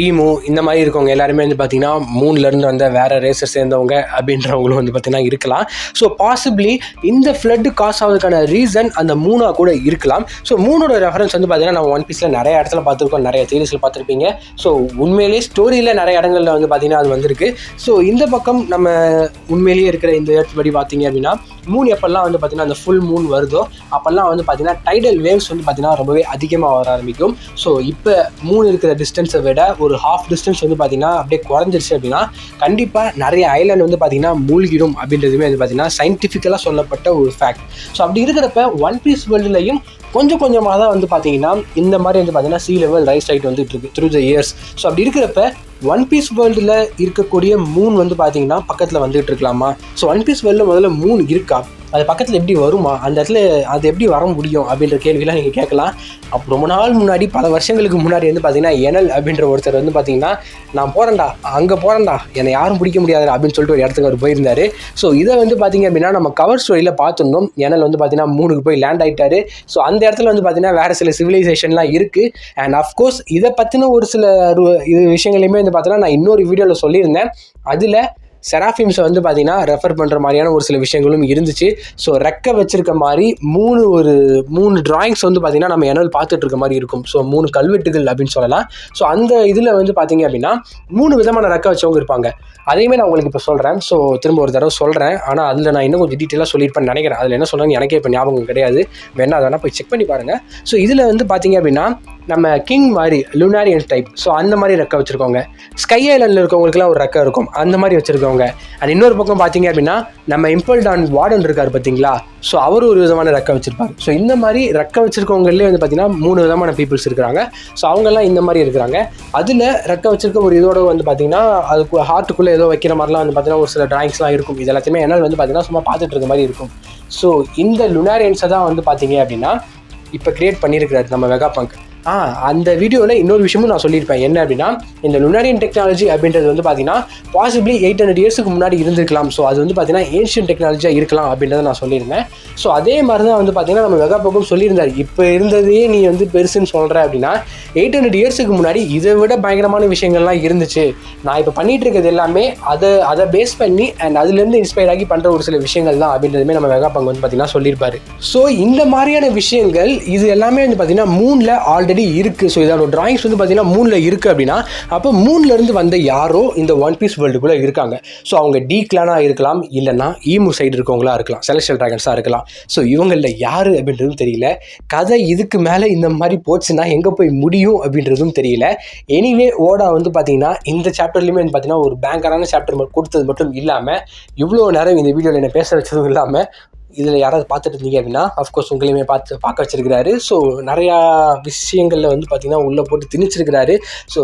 ஈமு இந்த மாதிரி இருக்கவங்க எல்லாருமே வந்து பார்த்திங்கன்னா மூணுலேருந்து வந்த வேறு ரேஸை சேர்ந்தவங்க அப்படின்றவங்களும் வந்து பார்த்திங்கன்னா இருக்கலாம். ஸோ பாசிபிளி இந்த ஃப்ளட்டு காஸ் ஆகிறதுக்கான ரீசன் அந்த மூணாக கூட இருக்கலாம். ஸோ மூணோட ரெஃபரன்ஸ் வந்து பார்த்திங்கன்னா நம்ம ஒன் பீஸில் நிறைய இடத்துல பார்த்துருக்கோம், நிறைய தியரிஸில் பார்த்துருப்பீங்க. ஸோ உண்மையிலேயே ஸ்டோரியில் நிறைய இடங்களில் வந்து பார்த்திங்கன்னா அது வந்திருக்கு. ஸோ இந்த பக்கம் நம்ம உண்மையிலேயே இருக்கிற இந்த இடத்துபடி பார்த்தீங்க அப்படின்னா மூணு எப்பெல்லாம் வந்து பார்த்திங்கன்னா அந்த ஃபுல் மூன் வருதோ அப்போல்லாம் வந்து பார்த்திங்கன்னா டைடல் வேவ்ஸ் வந்து பார்த்திங்கன்னா ரொம்பவே அதிகமாக வர ஆரம்பிக்கும். ஸோ இப்போ மூணு இருக்கிற டிஸ்டன்ஸை விட ஒரு ஹாஃப் டிஸ்டன்ஸ் வந்து பார்த்திங்கன்னா அப்படியே குறைஞ்சிருச்சு அப்படின்னா கண்டிப்பாக நிறைய ஐலாண்ட் வந்து பார்த்திங்கன்னா மூழ்கிடும் அப்படின்றதுமே வந்து பார்த்திங்கன்னா சயின்டிஃபிக்கலாக சொல்லப்பட்ட ஒரு ஃபேக்ட். ஸோ அப்படி இருக்கிறப்ப ஒன் பீஸ் வேர்ல்டுலையும் கொஞ்சம் கொஞ்சமாக தான் வந்து பார்த்திங்கன்னா இந்த மாதிரி வந்து பார்த்திங்கன்னா சீ லெவல் ரைஸ் ஆகிட்டு வந்துட்டு இருக்கு த்ரூ த இயர்ஸ். ஸோ அப்படி இருக்கிறப்ப ஒன் பீஸ் வேர்ல்டில் இருக்கக்கூடிய மூன் வந்து பார்த்தீங்கன்னா பக்கத்தில் வந்துட்டு இருக்கலாமா? ஸோ ஒன் பீஸ் வேர்ல்டில் முதல்ல மூன் இருக்கா, அது பக்கத்தில் எப்படி வருமா, அந்த இடத்துல அது எப்படி வர முடியும் அப்படின்ற கேள்வியெலாம் நீங்கள் கேட்கலாம். அப்போ ரொம்ப நாள் முன்னாடி பல வருஷங்களுக்கு முன்னாடி வந்து பார்த்தீங்கன்னா எனல் அப்படின்ற ஒருத்தர் வந்து பார்த்தீங்கன்னா நான் போகிறேன்டா அங்கே போகிறேன்டா என்னை யாரும் பிடிக்க முடியாதுடா அப்படின்னு சொல்லிட்டு ஒரு இடத்துக்கு அவர் போயிருந்தார். ஸோ இதை வந்து பார்த்தீங்க அப்படின்னா நம்ம கவர் ஸ்டோரியில் பார்த்துருந்தோம். எனல் வந்து பார்த்தீங்கன்னா மூணுக்கு போய் லேண்ட் ஆகிட்டாரு. ஸோ அந்த இடத்துல வந்து பார்த்தீங்கன்னா வேறு சில சிவிலைசேஷன்லாம் இருக்குது. அண்ட் அஃப்கோர்ஸ் இதை பற்றின ஒரு சில விஷயங்களையுமே வந்து பார்த்தீங்கன்னா நான் இன்னொரு வீடியோவில் சொல்லியிருந்தேன். அதில் செராஃபிம்ஸை வந்து பார்த்தீங்கன்னா ரெஃபர் பண்ணுற மாதிரியான ஒரு சில விஷயங்களும் இருந்துச்சு. ஸோ ரெக்க வச்சிருக்க மாதிரி மூணு டிராயிங்ஸ் வந்து பார்த்தீங்கன்னா நம்ம எனல் பார்த்துட்டு இருக்க மாதிரி இருக்கும். ஸோ 3 கல்வெட்டுகள் அப்படின்னு சொல்லலாம். ஸோ அந்த இதில் வந்து பார்த்தீங்க அப்படின்னா 3 விதமான ரெக்க வச்சவங்க இருப்பாங்க. அதையுமே நான் உங்களுக்கு இப்போ சொல்கிறேன். ஸோ திரும்ப ஒரு தடவை சொல்கிறேன். ஆனால் அதில் நான் இன்னும் கொஞ்சம் டீட்டெயிலாக சொல்லியிருப்பேன்னு நினைக்கிறேன். அதில் என்ன சொல்கிறேன்னு எனக்கே இப்போ ஞாபகம் கிடையாது. வேணா அதெல்லாம் போய் செக் பண்ணி பாருங்கள். ஸோ இதில் வந்து பார்த்தீங்க அப்படின்னா நம்ம கிங் மாதிரி லுனாரியன் டைப், ஸோ அந்த மாதிரி ரெக்க வச்சுருக்கோங்க. ஸ்கை ஐலாண்டில் இருக்கவங்களுக்குலாம் ஒரு ரெக்க இருக்கும், அந்த மாதிரி வச்சுருக்கவங்க. அண்ட் இன்னொரு பக்கம் பார்த்தீங்க அப்படின்னா நம்ம இம்பல்டான் வார்டன் இருக்கார் பார்த்தீங்களா, ஸோ அவர் ஒரு விதமான ரெக்க வச்சுருப்பார். ஸோ இந்த மாதிரி ரெக்க வச்சுருக்கவங்களே வந்து பார்த்தீங்கன்னா 3 விதமான பீப்புள்ஸ் இருக்கிறாங்க. ஸோ அவங்கெல்லாம் இந்த மாதிரி இருக்கிறாங்க. அதில் ரெக்க வச்சுருக்க ஒரு இதோட வந்து பார்த்தீங்கன்னா அதுக்கு ஹார்ட்டுக்குள்ளே ஏதோ வைக்கிற மாதிரிலாம் வந்து பார்த்தீங்கன்னா ஒரு சில டிராயிங்ஸ்லாம் இருக்கும். இது எல்லாத்தையுமே என்னால் வந்து பார்த்தீங்கன்னா சும்மா பார்த்துட்டு இருக்க மாதிரி இருக்கும். ஸோ இந்த லுனாரியன்ஸை தான் வந்து பார்த்தீங்க அப்படின்னா இப்போ கிரியேட் பண்ணியிருக்கிறாரு நம்ம வெகாபங்க். அந்த வீடியோவில் இன்னொரு விஷயமும் நான் சொல்லியிருப்பேன். என்ன அப்படின்னா, இந்த லுனாரியன் டெக்னாலஜி அப்படின்றது வந்து பார்த்தீங்கன்னா பாசிபிளி 800 இயர்ஸுக்கு முன்னாடி இருந்திருக்கலாம். ஸோ அது வந்து பார்த்தீங்கன்னா ஏன்ஷியன் டெக்னாலஜியாக இருக்கலாம் அப்படின்றத நான் சொல்லியிருந்தேன். ஸோ அதே மாதிரி தான் வந்து பார்த்தீங்கன்னா நம்ம வெகாபோக்கும் சொல்லியிருந்தார். இப்போ இருந்ததையே நீ வந்து பெருசுன்னு சொல்கிற அப்படின்னா 800 இயர்ஸுக்கு முன்னாடி இதை விட பயங்கரமான விஷயங்கள்லாம் இருந்துச்சு. நான் இப்போ பண்ணிகிட்டு இருக்கிறது எல்லாமே அதை பேஸ் பண்ணி அண்ட் அதுலேருந்து இன்ஸ்பயர் ஆகி பண்ணுற ஒரு சில விஷயங்கள் தான் அப்படின்றதுமே நம்ம வெகாபங்க் வந்து பார்த்தீங்கன்னா சொல்லியிருப்பாரு. ஸோ இந்த மாதிரியான விஷயங்கள் இது எல்லாமே வந்து பார்த்தீங்கன்னா மூணில் ஆல்ரெடி இருக்குது. ஸோ இதோட டிராயிங்ஸ் வந்து பார்த்தீங்கன்னா மூணில் இருக்குது அப்படின்னா அப்போ மூணுலேருந்து வந்த யாரோ இந்த ஒன் பீஸ் வேர்ல்டுக்குள்ளே இருக்காங்க. ஸோ அவங்க டி கிளானாக இருக்கலாம், இல்லைன்னா ஈமு சைடு இருக்கவங்களா இருக்கலாம், செலஸ்டியல் டிராகன்ஸாக இருக்கலாம். ஸோ இவங்களில் யார் அப்படின்றதும் தெரியல. கதை இதுக்கு மேலே இந்த மாதிரி போச்சுன்னா எங்கே போய் முடியும் அப்படின்றதும் தெரியல. எனிவே ஓடா வந்து பார்த்தீங்கன்னா இந்த சாப்டர்லையுமே வந்து பார்த்தீங்கன்னா ஒரு பேங்கரான சாப்டர் கொடுத்தது மட்டும் இல்லாமல் இவ்வளோ நேரம் இந்த வீடியோவில் என்ன பேச வச்சதும் இல்லாமல் இதில் யாராவது பார்த்துட்டு இருந்தீங்க அப்படின்னா அஃப்கோர்ஸ் உங்களையுமே பார்க்க வச்சிருக்கிறாரு. ஸோ நிறையா விஷயங்களில் வந்து பார்த்திங்கன்னா உள்ளே போட்டு திணிச்சிருக்கிறாரு. ஸோ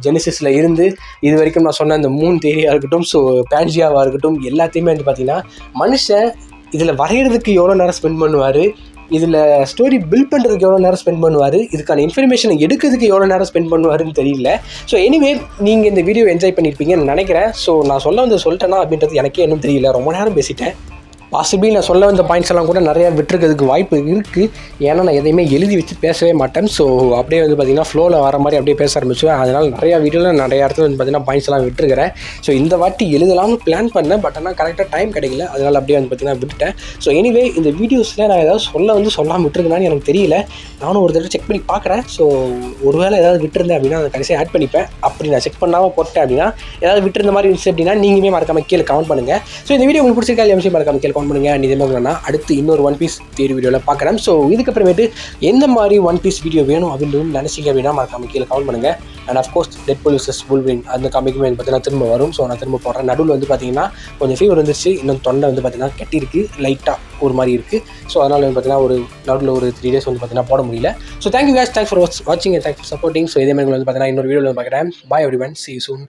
ஜெனிசிஸில் இருந்து இது வரைக்கும் நான் சொன்ன அந்த மூன் தேரியாக இருக்கட்டும், ஸோ பேன்ஜியாவாக இருக்கட்டும், எல்லாத்தையுமே வந்து பார்த்திங்கன்னா மனுஷன் இதில் வரைகிறதுக்கு எவ்வளோ நேரம் ஸ்பெண்ட் பண்ணுவார், இதில் ஸ்டோரி பில்ட் பண்ணுறதுக்கு எவ்வளோ நேரம் ஸ்பெண்ட் பண்ணுவார், இதுக்கான இன்ஃபர்மேஷனை எடுக்கிறதுக்கு எவ்வளோ நேரம் ஸ்பெண்ட் பண்ணுவாருன்னு தெரியல. ஸோ எனிவே நீங்கள் இந்த வீடியோ என்ஜாய் பண்ணியிருப்பீங்கன்னு நினைக்கிறேன். ஸோ நான் சொல்லிட்டேன்னா அப்படின்றது எனக்கே இன்னும் தெரியல. ரொம்ப நேரம் பேசிட்டேன். பாசிபிளி நான் சொல்ல வந்த பாயிண்ட்ஸ் எல்லாம் கூட நிறையா விட்டுருக்கிறதுக்கு வாய்ப்பு இருக்குது. ஏன்னா நான் எதையுமே எழுதி வச்சு பேசவே மாட்டேன். ஸோ அப்படியே வந்து பார்த்திங்கன்னா ஃப்ளோவில் வர மாதிரி அப்படியே பேச ஆரம்பிச்சுவேன். அதனால் நிறையா வீடியோவில் நிறையா இடத்துல வந்து பார்த்திங்கன்னா பாயிண்ட்ஸ் எல்லாம் விட்டுருக்கிறேன். ஸோ இந்த வாட்டி எழுதலாம்னு பிளான் பண்ணேன். பட் ஆனால் கரெக்டாக டைம் கிடைக்கல. அதனால் அப்படியே வந்து பார்த்திங்கன்னா விட்டுட்டேன். ஸோ எனிவே இந்த வீடியோஸில் நான் ஏதாவது சொல்லாமல் விட்டுருக்கேனான்னு எனக்கு தெரியல. நானும் ஒரு தடவை செக் பண்ணி பார்க்குறேன். ஸோ ஒருவேளை ஏதாவது விட்டுருந்தேன் அப்படின்னா அதை கடைசியாக ஆட் பண்ணிப்பேன். அப்படி நான் செக் பண்ணாமல் போட்டேன் அப்படின்னா ஏதாவது விட்டுருந்த மாதிரி இருந்துச்சு அப்படின்னா நீங்களுமே மறக்காம கீழே கமெண்ட் பண்ணுங்கள். ஸோ இந்த வீடியோ உங்களுக்கு பிடிச்சிருக்கா இல்லையா மறக்காம கீழே கமெண்ட் பண்ணுங்கள். இதே மாதிரி நான் அடுத்து இன்னொரு ஒன் பீஸ் தேடி வீடியோவில் பார்க்குறேன். ஸோ இதுக்கப்புறமேட்டு எந்த மாதிரி ஒன் பீஸ் வீடியோ வேணும் அப்படின்னு நினச்சிங்க அப்படின்னா மறக்காம கீழே கமெண்ட் பண்ணுங்கள். அண்ட் அஃப்கோர்ஸ் டெட்பூல் vs வூல்வரின் அந்த காமிக்குமே பார்த்தீங்கன்னா திரும்ப வரும். ஸோ நான் திரும்ப போடுறேன். நடுவில் வந்து பார்த்தீங்கன்னா கொஞ்சம் ஃபீவர் வந்துருச்சு. இன்னும் தொண்டை வந்து பார்த்தீங்கன்னா கட்டியிருக்கு, லைட்டாக ஒரு மாதிரி இருக்குது. ஸோ அதனால் வந்து பார்த்தீங்கன்னா ஒரு நடுவில் ஒரு 3 days வந்து பார்த்தீங்கன்னா போட முடியல. So thank you guys, thanks for வாட்சிங் and thanks for supporting. So இதே மாதிரி வந்து பார்த்தீங்கன்னா இன்னொரு வீடியோவில் பார்க்குறேன். Bye everyone, see you soon.